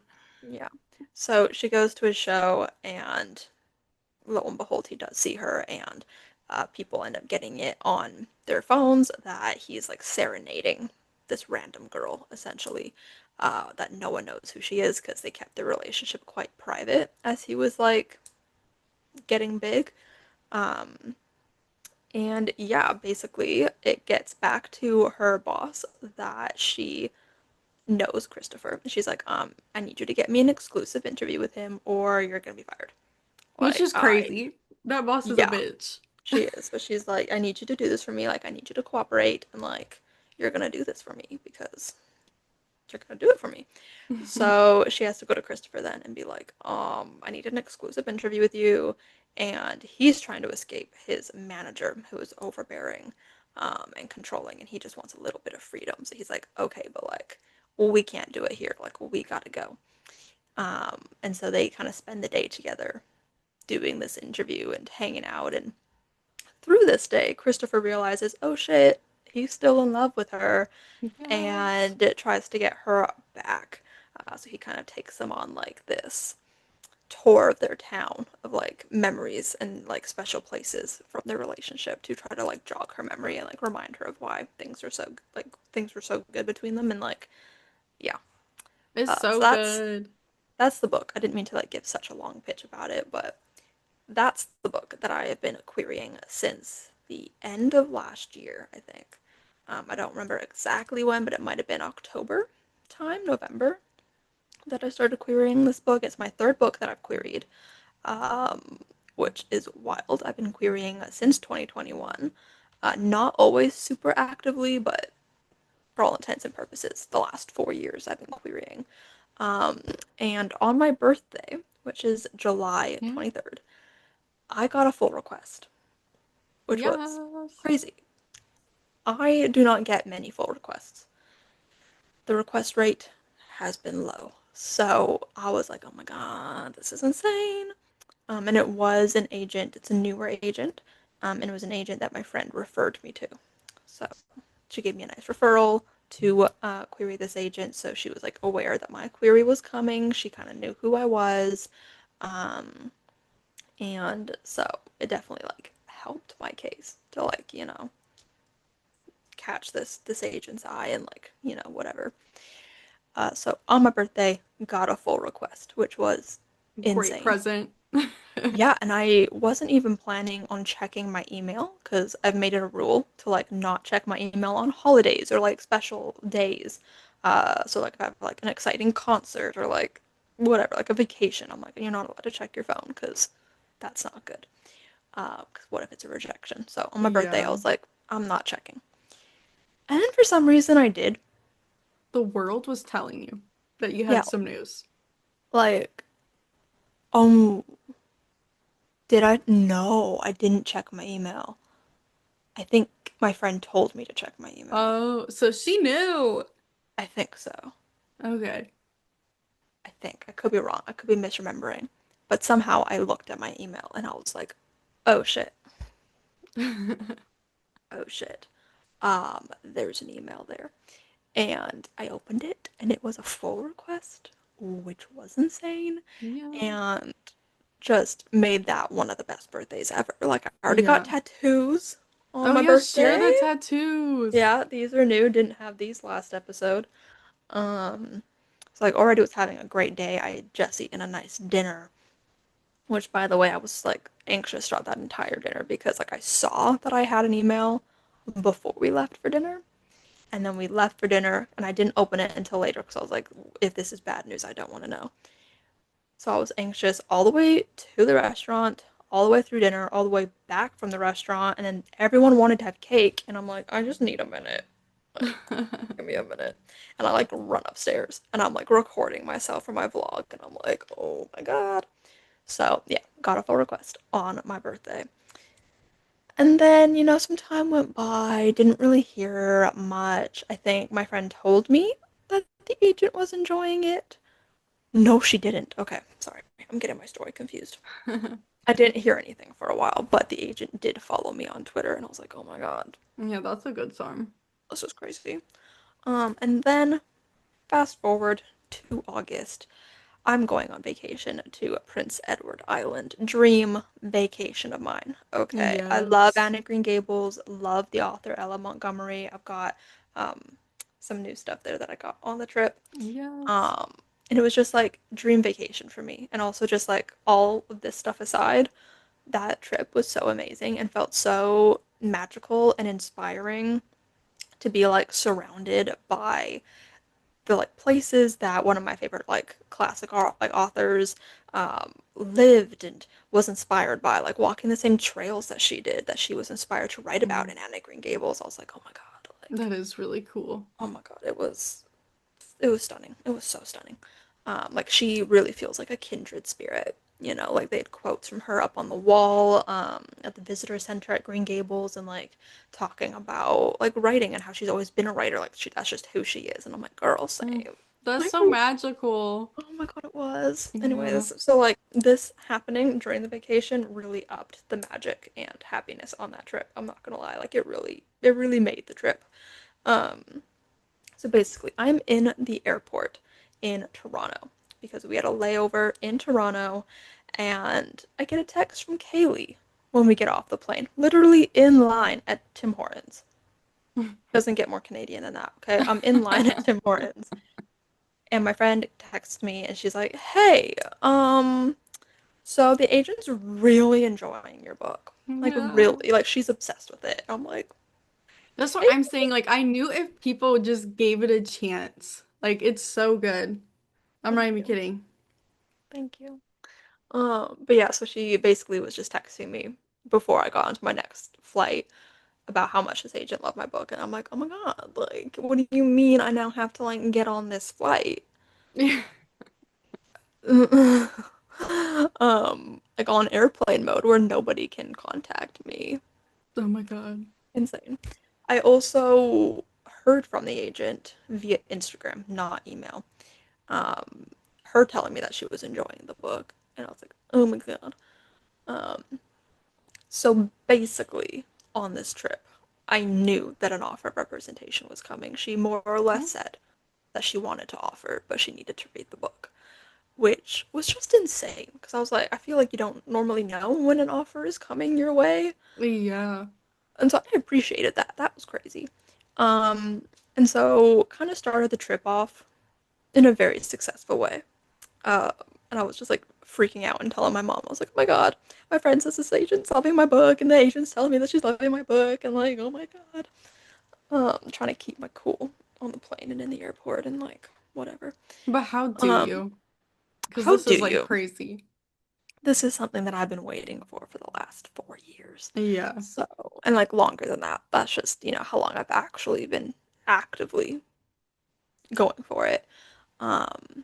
yeah. So she goes to his show, and lo and behold, he does see her, and people end up getting it on their phones that he's like serenading this random girl, essentially, that no one knows who she is because they kept their relationship quite private as he was like getting big. Um, and yeah, basically, it gets back to her boss that she knows Christopher. She's like, I need you to get me an exclusive interview with him, or you're gonna be fired. Which Like, is crazy. That boss is a yeah, bitch. she is, but she's like, I need you to do this for me. Like, I need you to cooperate, and like, you're gonna do this for me because you're gonna do it for me. So she has to go to Christopher then and be like, I need an exclusive interview with you. And he's trying to escape his manager, who is overbearing, and controlling, and he just wants a little bit of freedom. So he's like, okay, but like, well, we can't do it here. Like, well, we gotta go. And so they kind of spend the day together doing this interview and hanging out. And through this day, Christopher realizes, oh shit, he's still in love with her, Yes. and tries to get her back. So he kind of takes them on like this tour of their town of like memories and like special places from their relationship to try to like jog her memory and like remind her of why things were so good between them, and like yeah. It's So so good. that's the book. I didn't mean to like give such a long pitch about it, but that's the book that I have been querying since the end of last year, I think. I don't remember exactly when, but it might have been October time, November, that I started querying this book. It's my third book that I've queried, um, which is wild. I've been querying since 2021. Not always super actively, but for all intents and purposes, the last 4 years I've been querying. Um, and on my birthday, which is July Yeah. 23rd, I got a full request, which was Yes. crazy. I do not get many full requests. The request rate has been low. So I was like, oh my God, this is insane. And it was an agent, it's a newer agent, and it was an agent that my friend referred me to. So she gave me a nice referral to query this agent. So she was like aware that my query was coming. She kind of knew who I was. Um, and so it definitely like helped my case to like, catch this agent's eye and like, whatever. So on my birthday, got a full request, which was Great insane. present. Yeah, and I wasn't even planning on checking my email because I've made it a rule to like not check my email on holidays or like special days. So like if I have like an exciting concert or like whatever, like a vacation, I'm like, you're not allowed to check your phone because that's not good. Because what if it's a rejection? So on my birthday, I Yeah. was like, I'm not checking. And then for some reason I did. The world was telling you that you Yeah, had some news. like, um, did I? No, I didn't check my email. I think my friend told me to check my email. Oh, so she knew. I think so. Okay. I think. I could be wrong. I could be misremembering. But somehow I looked at my email and I was like, oh shit. Oh shit. There's an email there. And I opened it and it was a full request, which was insane. Yeah. And just made that one of the best birthdays ever. Like I already got Yeah. tattoos on Oh my yeah, share birthday. the tattoos. Yeah, these are new. Didn't have these last episode. Um, so like already was having a great day. I had just eaten a nice dinner, which by the way, I was like anxious throughout that entire dinner because like I saw that I had an email before we left for dinner. And then we left for dinner and I didn't open it until later because I was like, if this is bad news, I don't want to know. So I was anxious all the way to the restaurant, all the way through dinner, all the way back from the restaurant, and then everyone wanted to have cake, and I'm like, I just need a minute. Like, give me a minute. And I like run upstairs and I'm like recording myself for my vlog and I'm like, oh my god. So yeah, got a full request on my birthday. And then, some time went by, didn't really hear much. I think my friend told me that the agent was enjoying it. No, she didn't. Okay, sorry. I'm getting my story confused. I didn't hear anything for a while, but the agent did follow me on Twitter and I was like, oh my god, Yeah, that's a good song. this is crazy. And then fast forward to August. I'm going on vacation to Prince Edward Island. Dream vacation of mine. Okay. I love Yes. Anne of Green Gables, love the author Ella Montgomery. I've got um, some new stuff there that I got on the trip. Yes. Um, and it was just like dream vacation for me. And also just like all of this stuff aside, that trip was so amazing and felt so magical and inspiring to be like surrounded by the like places that one of my favorite like classic like authors lived and was inspired by, like walking the same trails that she did, that she was inspired to write about Mm, in Anne of Green Gables. I was like, oh my god, like that is really cool. oh my god, it was stunning. It was so stunning. Like she really feels like a kindred spirit. Like they had quotes from her up on the wall at the visitor center at Green Gables, and like talking about like writing and how she's always been a writer. Like that's just who she is. And I'm like, girl, Mm, same. that's Like, so magical. oh my god, it was. Yeah. Anyways, so like this happening during the vacation really upped the magic and happiness on that trip. I'm not gonna lie, like it really made the trip. Um, so basically, I'm in the airport in Toronto because we had a layover in Toronto, and I get a text from Kaylee when we get off the plane, literally in line at Tim Hortons. Doesn't get more Canadian than that, okay? I'm in line at Tim Hortons, and my friend texts me, and she's like, "Hey, so the agent's really enjoying your book, like Yeah. really, like she's obsessed with it." I'm like, That's what "Hey, I'm saying. Like, I knew if people just gave it a chance. Like, it's so good. I'm not thank even you, kidding. thank you." But yeah, so she basically was just texting me before I got onto my next flight about how much this agent loved my book, and I'm like, oh my god, like, what do you mean I now have to like get on this flight? Like on airplane mode where nobody can contact me. Oh my God. Insane. I also heard from the agent via Instagram, not email. Her telling me that she was enjoying the book, and I was like, oh my god. Um, So basically, on this trip, I knew that an offer of representation was coming. She more or less Oh, said that she wanted to offer, but she needed to read the book, which was just insane because I was like, I feel like you don't normally know when an offer is coming your way. yeah. And so I appreciated that. That was crazy. Um, and so kind of started the trip off in a very successful way. Uh, and I was just like freaking out and telling my mom, I was like, oh my God, my friend says this agent's loving my book, and the agent's telling me that she's loving my book, and like, oh my God. Trying to keep my cool on the plane and in the airport and like whatever. But how do Um, you? Because how this do is like you? crazy. This is something that I've been waiting for the last 4 years. Yeah. So, and like longer than that. That's just, how long I've actually been actively going for it. Um,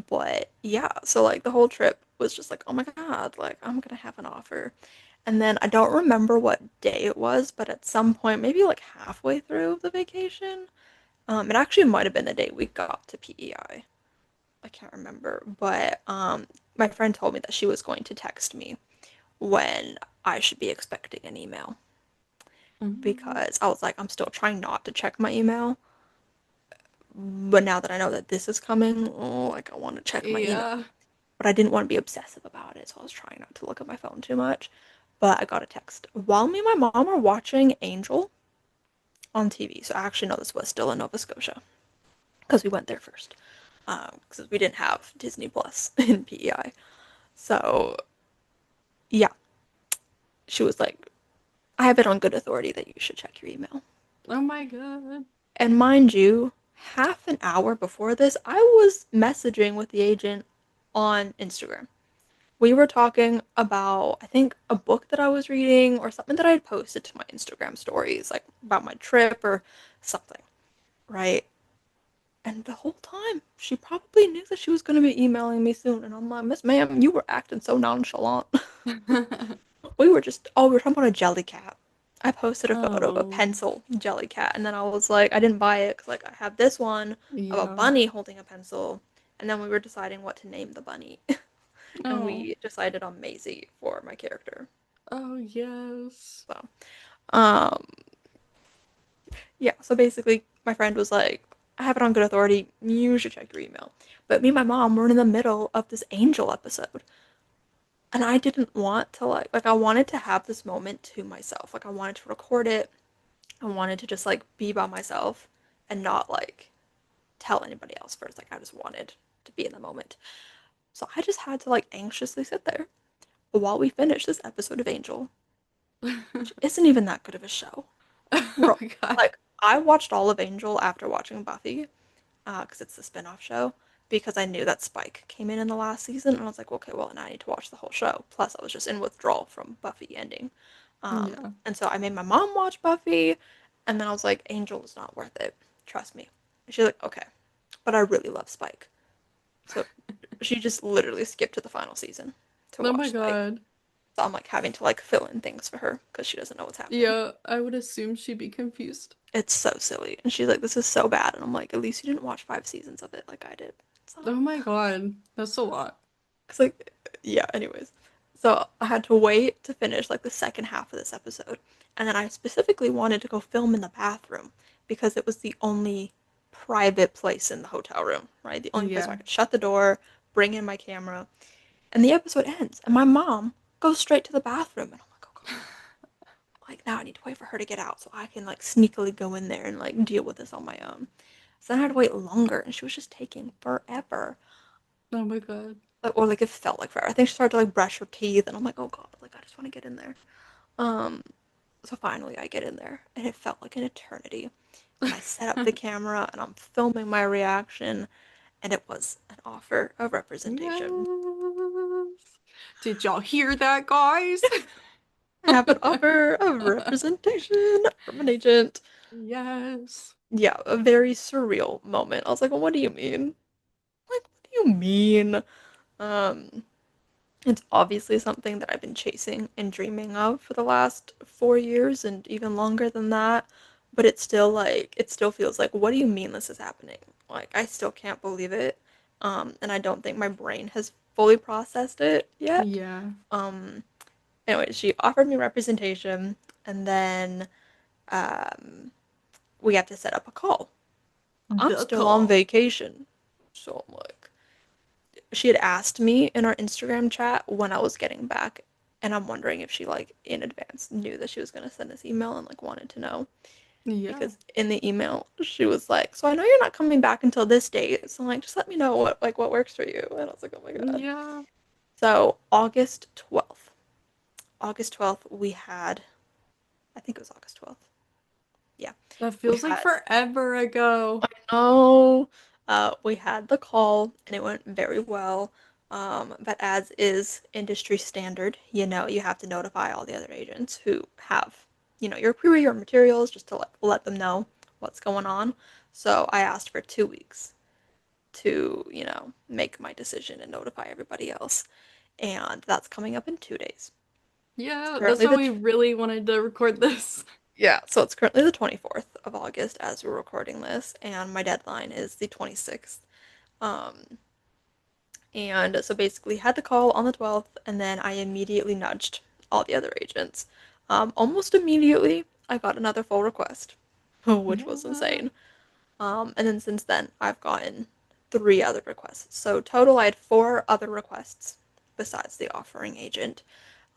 but yeah, so like the whole trip was just like, oh my God, like I'm gonna have an offer. And then I don't remember what day it was, but at some point, maybe like halfway through the vacation, it actually might have been the day we got to PEI. I can't remember, but my friend told me that she was going to text me when I should be expecting an email Mhm. because I was like, I'm still trying not to check my email, but now that I know that this is coming, oh, like I want to check my email. Yeah. But I didn't want to be obsessive about it, so I was trying not to look at my phone too much. But I got a text while me and my mom were watching Angel on TV. So I actually know this was still in Nova Scotia because we went there first because we didn't have Disney Plus in PEI. So yeah, she was like, I have it on good authority that you should check your email. Oh my God. And mind you, half an hour before this, I was messaging with the agent on Instagram. We were talking about, I think, a book that I was reading or something that I had posted to my Instagram stories, like about my trip or something, right? And the whole time, she probably knew that she was going to be emailing me soon. And I'm like, Miss Ma'am, you were acting so nonchalant. We were talking about a jelly cat. I posted a photo of a Oh, pencil jelly cat, and then I was like, I didn't buy it because like I have this one of a yeah. bunny holding a pencil, and then we were deciding what to name the bunny, and Oh, we decided on Maisie for my character. oh yes. So, um, yeah. So basically, my friend was like, I have it on good authority. You should check your email. But me and my mom were in the middle of this Angel episode, and I didn't want to like I wanted to have this moment to myself. Like I wanted to record it. I wanted to just like be by myself and not like tell anybody else first. Like I just wanted to be in the moment. So I just had to like anxiously sit there while we finished this episode of Angel, which isn't even that good of a show. Oh Bro, my God. like I watched all of Angel after watching Buffy, because it's the spin-off show, because I knew that Spike came in the last season, and I was like, okay, well, now I need to watch the whole show. Plus, I was just in withdrawal from Buffy ending. Yeah. And so I made my mom watch Buffy, and then I was like, Angel is not worth it. Trust me. And she's like, okay, but I really love Spike. So she just literally skipped to the final season to Oh my watch Spike. God. So I'm like having to like fill in things for her because she doesn't know what's happening. Yeah, I would assume she'd be confused. It's so silly. And she's like, this is so bad. And I'm like, at least you didn't watch 5 seasons of it like I did. Oh So, my God. That's a lot. it's like, yeah, anyways. So I had to wait to finish like the second half of this episode. And then I specifically wanted to go film in the bathroom because it was the only private place in the hotel room, right? The only place where Yeah. I could shut the door, bring in my camera. And the episode ends. And my mom goes straight to the bathroom. And I'm like, oh God. Like now I need to wait for her to get out so I can like sneakily go in there and like deal with this on my own. So then I had to wait longer and she was just taking forever. Oh my God. Or like it felt like forever. I think she started to like brush her teeth and I'm like, oh God, like I just want to get in there. Um so finally I get in there and it felt like an eternity. And I set up the camera and I'm filming my reaction and it was an offer of representation. Yes. Did y'all hear that, guys? I have an offer of representation from an agent. Yes. Yeah, a very surreal moment. I was like, well, what do you mean? Like, what do you mean? Um, it's obviously something that I've been chasing and dreaming of for the last 4 years and even longer than that. But it's still like, it still feels like, what do you mean this is happening? Like, I still can't believe it. And I don't think my brain has fully processed it yet. Yeah. Um, anyway, she offered me representation, and then um, we have to set up a call. I'm The still on call. vacation. So I'm like, she had asked me in our Instagram chat when I was getting back, and I'm wondering if she like in advance knew that she was gonna send this email and like wanted to know. Yeah. because in the email she was like, "So I know you're not coming back until this date, so like just let me know what works for you." And I was like, "Oh my God." Yeah. So August 12th, we had, I think it was August 12th. Yeah, That we feels like had, forever ago. oh, we had the call and it went very well. But as is industry standard, you have to notify all the other agents who have, your your materials just to let them know what's going on. So I asked for 2 weeks to, make my decision and notify everybody else. And that's coming up in 2 days. It's Yeah, that's currently why the we really wanted to record this. Yeah, so it's currently the 24th of August as we're recording this, and my deadline is the 26th. Um, and so basically had the call on the 12th, and then I immediately nudged all the other agents. Almost immediately, I got another full request, which was Yeah. insane. And then since then, I've gotten 3 other requests. So total, I had 4 other requests besides the offering agent.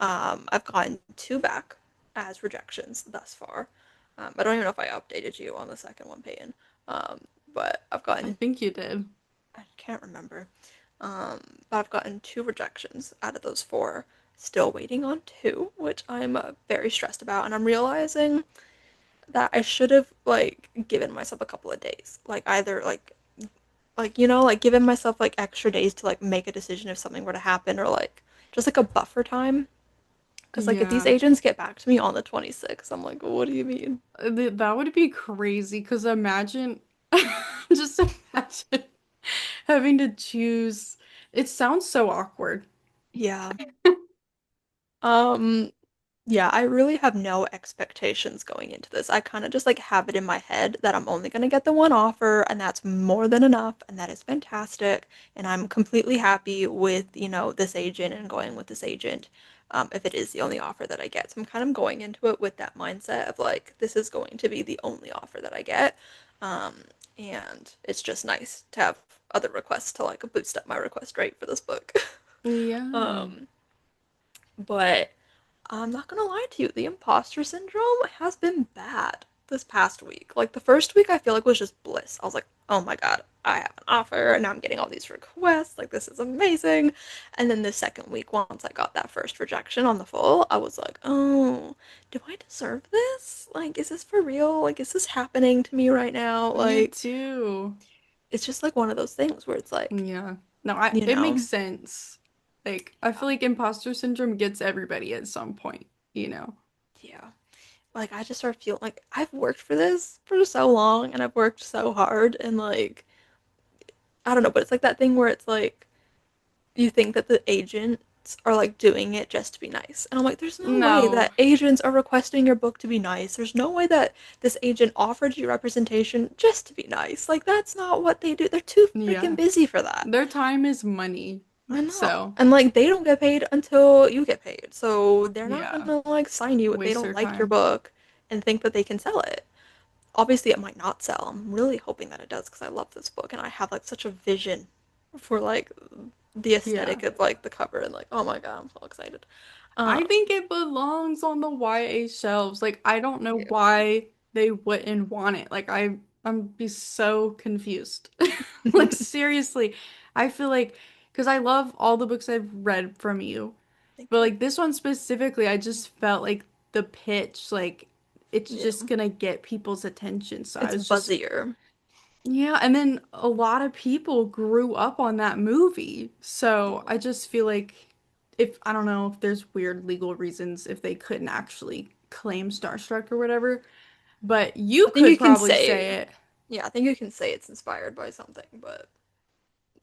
I've gotten 2 back as rejections thus far. I don't even know if I updated you on the second one, Peyton. Um, but I've I gotten, think you did. I can't remember. But I've gotten 2 rejections out of those 4. Still waiting on 2, which I'm very stressed about. And I'm realizing that I should have like given myself a couple of days. Like either like giving myself like extra days to like make a decision if something were to happen or like just like a buffer time. Because like if these Yeah. agents get back to me on the 26th, I'm like, what do you mean? That would be crazy because imagine, just imagine having to choose. It sounds so awkward. Yeah. Um, yeah, I really have no expectations going into this. I kind of just like have it in my head that I'm only going to get the one offer and that's more than enough and that is fantastic. And I'm completely happy with, this agent and going with this agent, if it is the only offer that I get. So I'm kind of going into it with that mindset of like, this is going to be the only offer that I get. Um, and it's just nice to have other requests to like boost up my request rate for this book. Yeah. Um, but I'm not gonna lie to you, the imposter syndrome has been bad this past week. Like the first week I feel like was just bliss. I was like, oh my God, I have an offer and now I'm getting all these requests. Like this is amazing. And then the second week, once I got that first rejection on the full, I was like, oh, do I deserve this? Like, is this for real? Like, is this happening to me right now? Me Like, too. it's just like one of those things where it's like, Yeah. No, I you it makes know, sense. Like, I feel like imposter syndrome gets everybody at some point, you know? yeah. Like I just start feeling like I've worked for this for so long and I've worked so hard and like I don't know, but it's like that thing where it's like you think that the agents are like doing it just to be nice. And I'm like, there's no way No. that agents are requesting your book to be nice. There's no way that this agent offered you representation just to be nice. Like that's not what they do. They're too freaking Yeah. busy for that. Their time is money. I know. So, And like they don't get paid until you get paid. So they're not yeah. gonna like sign you if they Waste don't their like your time. book and think that they can sell it. Obviously it might not sell. I'm really hoping that it does because I love this book and I have like such a vision for like the Yeah. aesthetic of like the cover and like oh my God, I'm so excited. I Um think it belongs on the YA shelves. Like, I don't know yeah. why they wouldn't want it. Like, I'm be so confused. Like, seriously. I feel like, because I love all the books I've read from you. Thank But you. like this one specifically, I just felt like the pitch, like it's just Yeah. gonna get people's attention. So I It's was just, buzzier. yeah. And then a lot of people grew up on that movie. So I Yeah. just feel like if, I don't know if there's weird legal reasons if they couldn't actually claim Starstruck or whatever, but you I think could you can probably say say it. yeah, I think you can say it's inspired by something, but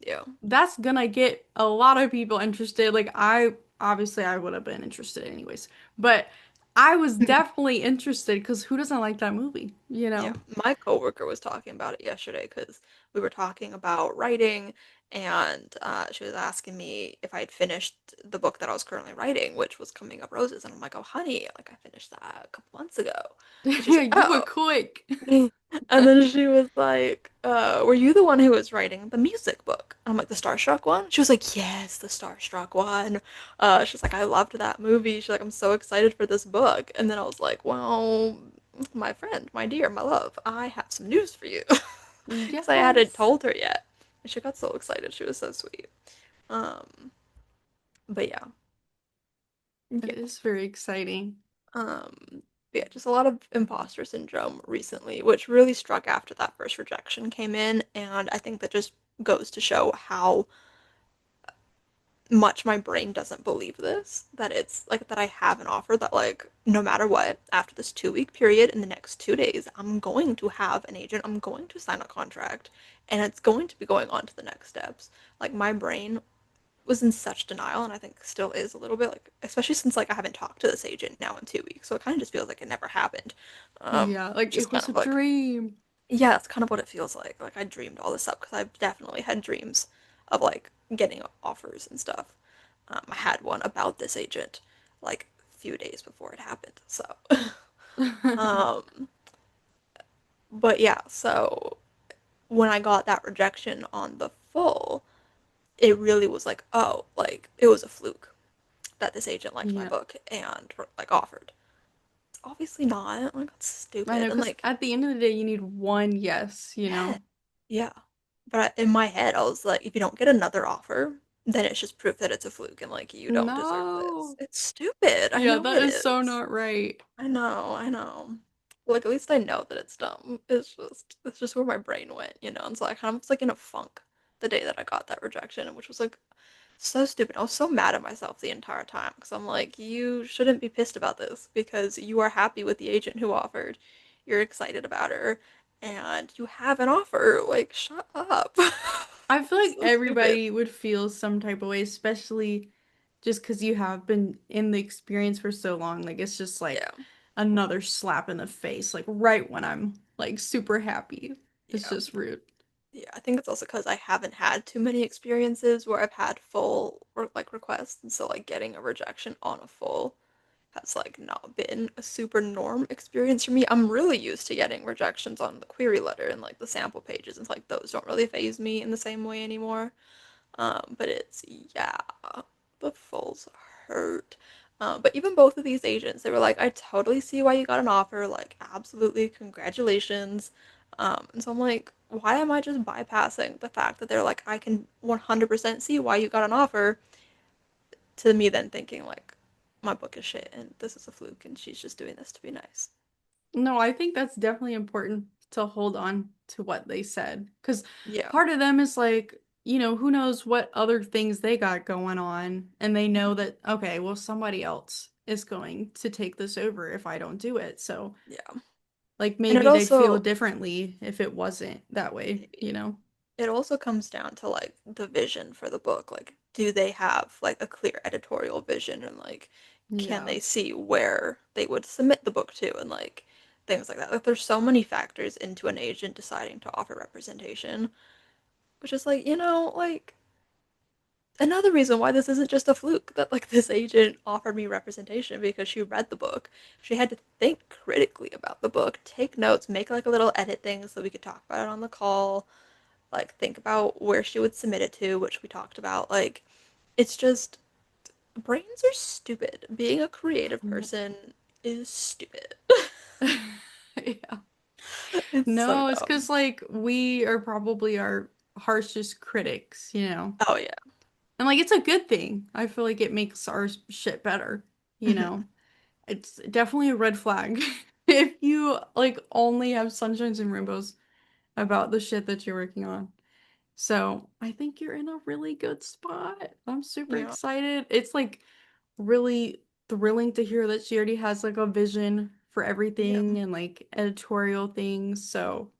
yeah. That's gonna get a lot of people interested. Like I obviously I would have been interested anyways, but I was definitely interested because who doesn't like that movie, you Yeah, know? my coworker was talking about it yesterday because we were talking about writing, and she was asking me if I'd finished the book that I was currently writing, which was Coming Up Roses, and I'm like, oh, honey, like I finished that a couple months ago, and she's like, You were oh, quick. and then she was like, were you the one who was writing the music book? And I'm like, the Starstruck one? She was like, yes, the Starstruck one. She's like, I loved that movie. She's like, I'm so excited for this book, and then I was like, well. my friend, my dear, my love, I have some news for you. Because I hadn't Yes. told her yet. And she got so excited. She was so sweet. Um, but yeah, It yeah. is very exciting. Yeah, just a lot of imposter syndrome recently, which really struck after that first rejection came in. And I think that just goes to show how much my brain doesn't believe this, that it's like that I have an offer that like no matter what, after this 2 week period in the next 2 days, I'm going to have an agent, I'm going to sign a contract, and it's going to be going on to the next steps. Like my brain was in such denial, and I think still is a little bit, like especially since like I haven't talked to this agent now in 2 weeks, so it kind of just feels like it never happened. Yeah, like Just it kind was a of like, dream. yeah, that's kind of what it feels like. Like I dreamed all this up because I've definitely had dreams of like getting offers and stuff. I had one about this agent like a few days before it happened. So, um, but yeah, so when I got that rejection on the full, it really was like, oh, like it was a fluke that this agent liked my Yeah. book and like offered. It's obviously not. Like that's I stupid. know, And because like, at the end of the day, you need one yes, you yeah, know? yeah. But in my head, I was like, if you don't get another offer, then it's just proof that it's a fluke and like you don't deserve this. No. It's stupid. I Yeah, know that it is so is. not right. I know, I know. Like at least I know that it's dumb. It's just where my brain went, you know. And so I kind of was like in a funk the day that I got that rejection, which was like so stupid. I was so mad at myself the entire time because I'm like, you shouldn't be pissed about this because you are happy with the agent who offered. You're excited about her and you have an offer. Like, shut up. I feel like So stupid. everybody would feel some type of way, especially just because you have been in the experience for so long. Like, it's just like Yeah. another slap in the face, like right when I'm like super happy. It's Yeah. just rude. Yeah, I think it's also because I haven't had too many experiences where I've had full or like requests, and so like getting a rejection on a full has like not been a super norm experience for me. I'm really used to getting rejections on the query letter and like the sample pages, and like those don't really phase me in the same way anymore. But it's yeah, the fulls hurt. But even both of these agents, they were like, I totally see why you got an offer. Like, absolutely, congratulations. And so I'm like, why am I just bypassing the fact that they're like, I can 100% see why you got an offer, to me then thinking like, my book is shit and this is a fluke and she's just doing this to be nice. No, I think that's definitely important to hold on to what they said. Because Yeah. part of them is like, who knows what other things they got going on. And they know Mhm. that, okay, well, somebody else is going to take this over if I don't do it. So, Yeah. like, And it maybe they'd feel also, differently if it wasn't that way, you maybe. know? It also comes down to like the vision for the book. Like, do they have like a clear editorial vision and like can Yeah. they see where they would submit the book to and like things like that. Like there's so many factors into an agent deciding to offer representation, which is like, like another reason why this isn't just a fluke that like this agent offered me representation because she read the book. She had to think critically about the book, take notes, make like a little edit thing so we could talk about it on the call, like think about where she would submit it to, which we talked about. Like it's just brains are stupid. Being a creative person is stupid. Yeah. It's so No, it's dumb. because, like, we are probably our harshest critics, you know? Oh yeah. And, like, it's a good thing. I feel like it makes our shit better, you know? It's definitely a red flag if you, like, only have sunshines and rainbows about the shit that you're working on. So I think you're in a really good spot. I'm super Yeah. excited. It's, like, really thrilling to hear that she already has, like, a vision for Yeah. everything and, like, editorial things. So.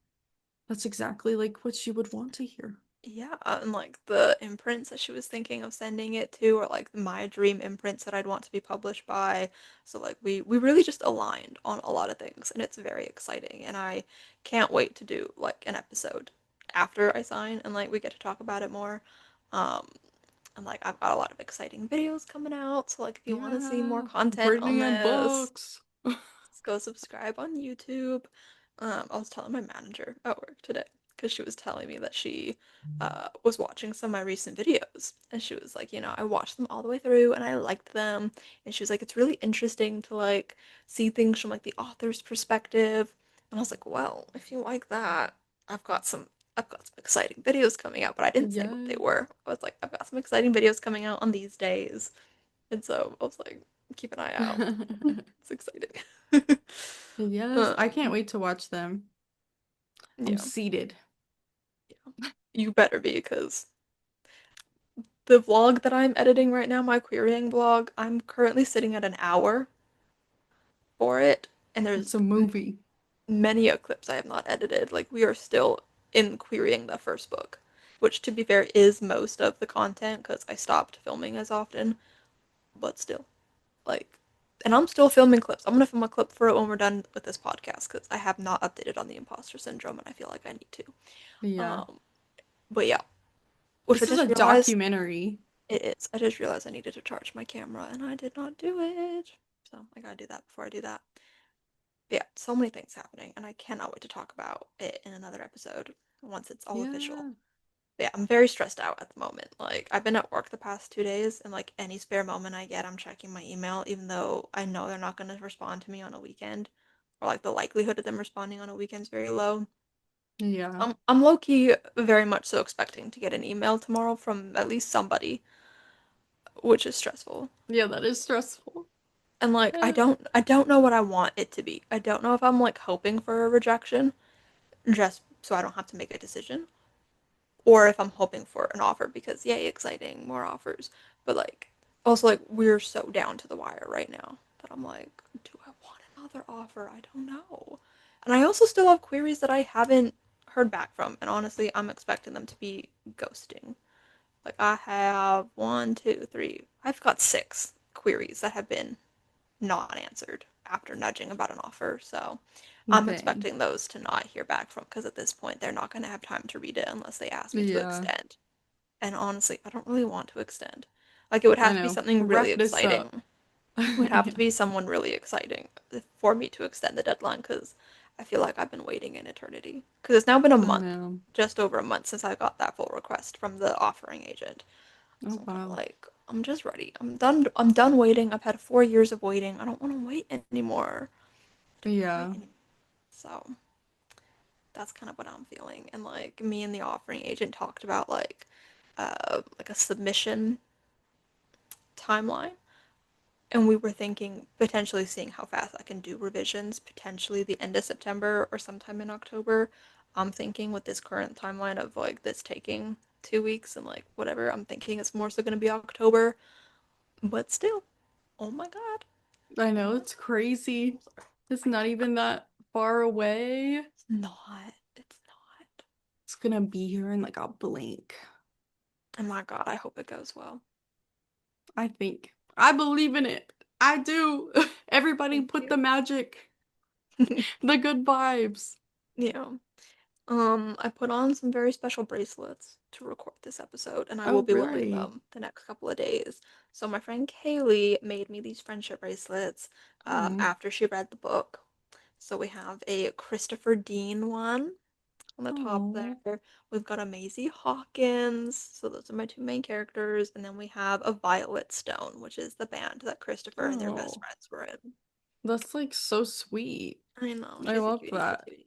That's exactly like what you would want to hear. Yeah, and like the imprints that she was thinking of sending it to are like my dream imprints that I'd want to be published by. So like we really just aligned on a lot of things and it's very exciting and I can't wait to do like an episode after I sign and like we get to talk about it more. Um and like I've got a lot of exciting videos coming out, so like if you want to see more Yeah, content on Brittany and this, books. just go subscribe on YouTube. I was telling my manager at work today. because she was telling me that she was watching some of my recent videos, and she was like, I watched them all the way through and I liked them, and she was like, it's really interesting to like see things from like the author's perspective, and I was like, well, if you like that, I've got some I've got some exciting videos coming out, but I didn't say what they Yes. were. I was like, I've got some exciting videos coming out on these days, and so I was like, keep an eye out. It's exciting. Yes, I can't um, wait to watch them. I'm yeah, seated. yeah. You better be, because the vlog that I'm editing right now, my querying vlog, I'm currently sitting at an hour for it, and It's there's a movie. many a clips I have not edited. Like we are still in querying the first book, which to be fair is most of the content because I stopped filming as often, but still, like, and I'm still filming clips. I'm gonna film a clip for it when we're done with this podcast because I have not updated on the imposter syndrome and I feel like I need to. Yeah. Um, but yeah, which I This is just a realized documentary. it is. I just realized I needed to charge my camera and I did not do it. So I gotta do that before I do that. But yeah, so many things happening, and I cannot wait to talk about it in another episode once it's all official. Yeah. But yeah, I'm very stressed out at the moment. Like, I've been at work the past 2 days, and like any spare moment I get, I'm checking my email, even though I know they're not going to respond to me on a weekend, or like the likelihood of them responding on a weekend is very low. Yeah. I'm low key very much so expecting to get an email tomorrow from at least somebody, which is stressful. Yeah, that is stressful. And like I don't know what I want it to be. I don't know if I'm like hoping for a rejection just so I don't have to make a decision, or if I'm hoping for an offer because yay, exciting, more offers. But like also like we're so down to the wire right now that I'm like, do I want another offer? I don't know. And I also still have queries that I haven't heard back from, and honestly, I'm expecting them to be ghosting. Like I have one, two, three, I've got six queries that have been not answered after nudging about an offer. So I'm Dang. expecting those to not hear back from because at this point they're not going to have time to read it unless they ask me to Yeah, extend. And honestly, I don't really want to extend. Like it would I have to be know. something really Wrap this up. exciting. It would have Yeah, to be someone really exciting for me to extend the deadline because I feel like I've been waiting an eternity. Because it's now been a I month, know. just over a month since I got that full request from the offering agent. So Oh, I'm kind of wow. like, I'm just ready. I'm done. I'm done waiting. I've had 4 years of waiting. I don't want to wait anymore. I don't want to wait Yeah. anymore. So that's kind of what I'm feeling. And like me and the offering agent talked about like a submission timeline. And we were thinking potentially seeing how fast I can do revisions, potentially the end of September or sometime in October. I'm thinking with this current timeline of like this taking 2 weeks and like whatever, I'm thinking it's more so going to be October. But still, oh my God. I Oh know, my it's God. crazy. I'm sorry. It's I not can't breathe. even that far away. It's not. It's not. It's gonna be here in like a blink. Oh my God. I hope it goes well. I think. I believe in it. I do. Everybody Thank put you. the magic, the good vibes. Yeah. I put on some very special bracelets to record this episode, and I will Oh, be wearing really? them the next couple of days. So my friend Kaylee made me these friendship bracelets Oh, after she read the book. So we have a Christopher Dean one on the top oh, there. We've got a Maisie Hawkins, so those are my two main characters, and then we have a Violet Stone, which is the band that Christopher and their best oh. friends were in. That's like so sweet. I know, I she's a love cutie. She's a that. cutie.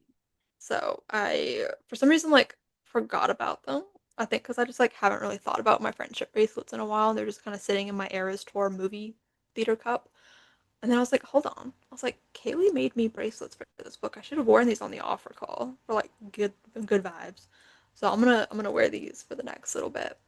So I, for some reason, like forgot about them. I think because I just like haven't really thought about my friendship bracelets in a while. They're just kind of sitting in my Eras Tour movie theater cup. And then I was like, hold on. I was like, Kaylee made me bracelets for this book. I should have worn these on the offer call for like good vibes. So I'm gonna wear these for the next little bit,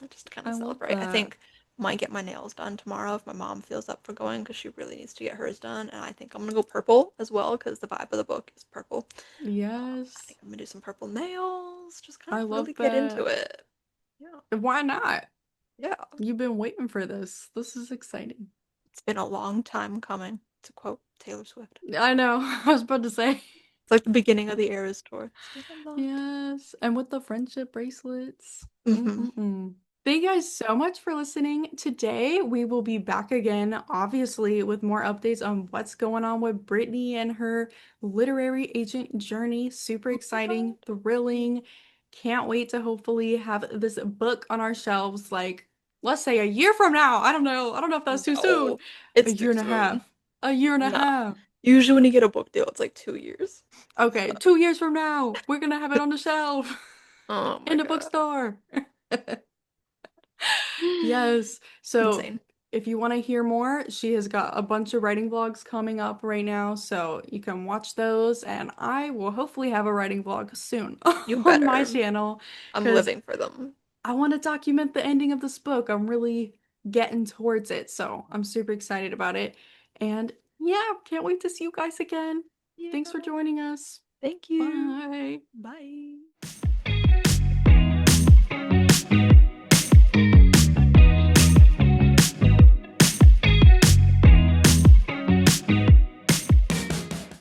just to kind I of love celebrate. I that. think might get my nails done tomorrow if my mom feels up for going because she really needs to get hers done. And I think I'm gonna go purple as well because the vibe of the book is purple. I Yes, think I'm gonna do some purple nails, just kind I of love really get into that. it. Yeah, Why not? yeah. You've been waiting for this. This is exciting. It's been a long time coming, to quote Taylor Swift. I know. I was about to say. It's like the beginning of the Eras tour. It's been a long time. Yes, and with the friendship bracelets. Mm-hmm. Mm-mm-mm. Thank you guys so much for listening. Today, we will be back again, obviously, with more updates on what's going on with Brittany and her literary agent journey. Super Oh my exciting, God. thrilling. Can't wait to hopefully have this book on our shelves, like, let's say a year from now. I don't know. I don't know if that's too soon. No, A it's too year and a soon. half. A year and a Nah. half. Usually when you get a book deal, it's like 2 years. Okay, 2 years from now, we're gonna have it on the shelf Oh in my the God. bookstore. Yes. So Insane. if you want to hear more, she has got a bunch of writing vlogs coming up right now. So you can watch those. And I will hopefully have a writing vlog soon You on my better. channel I'm because living for them. I want to document the ending of this book. I'm really getting towards it. So I'm super excited about it. And yeah, can't wait to see you guys again. Thanks for Yeah. joining us. Thank you. Bye. Bye.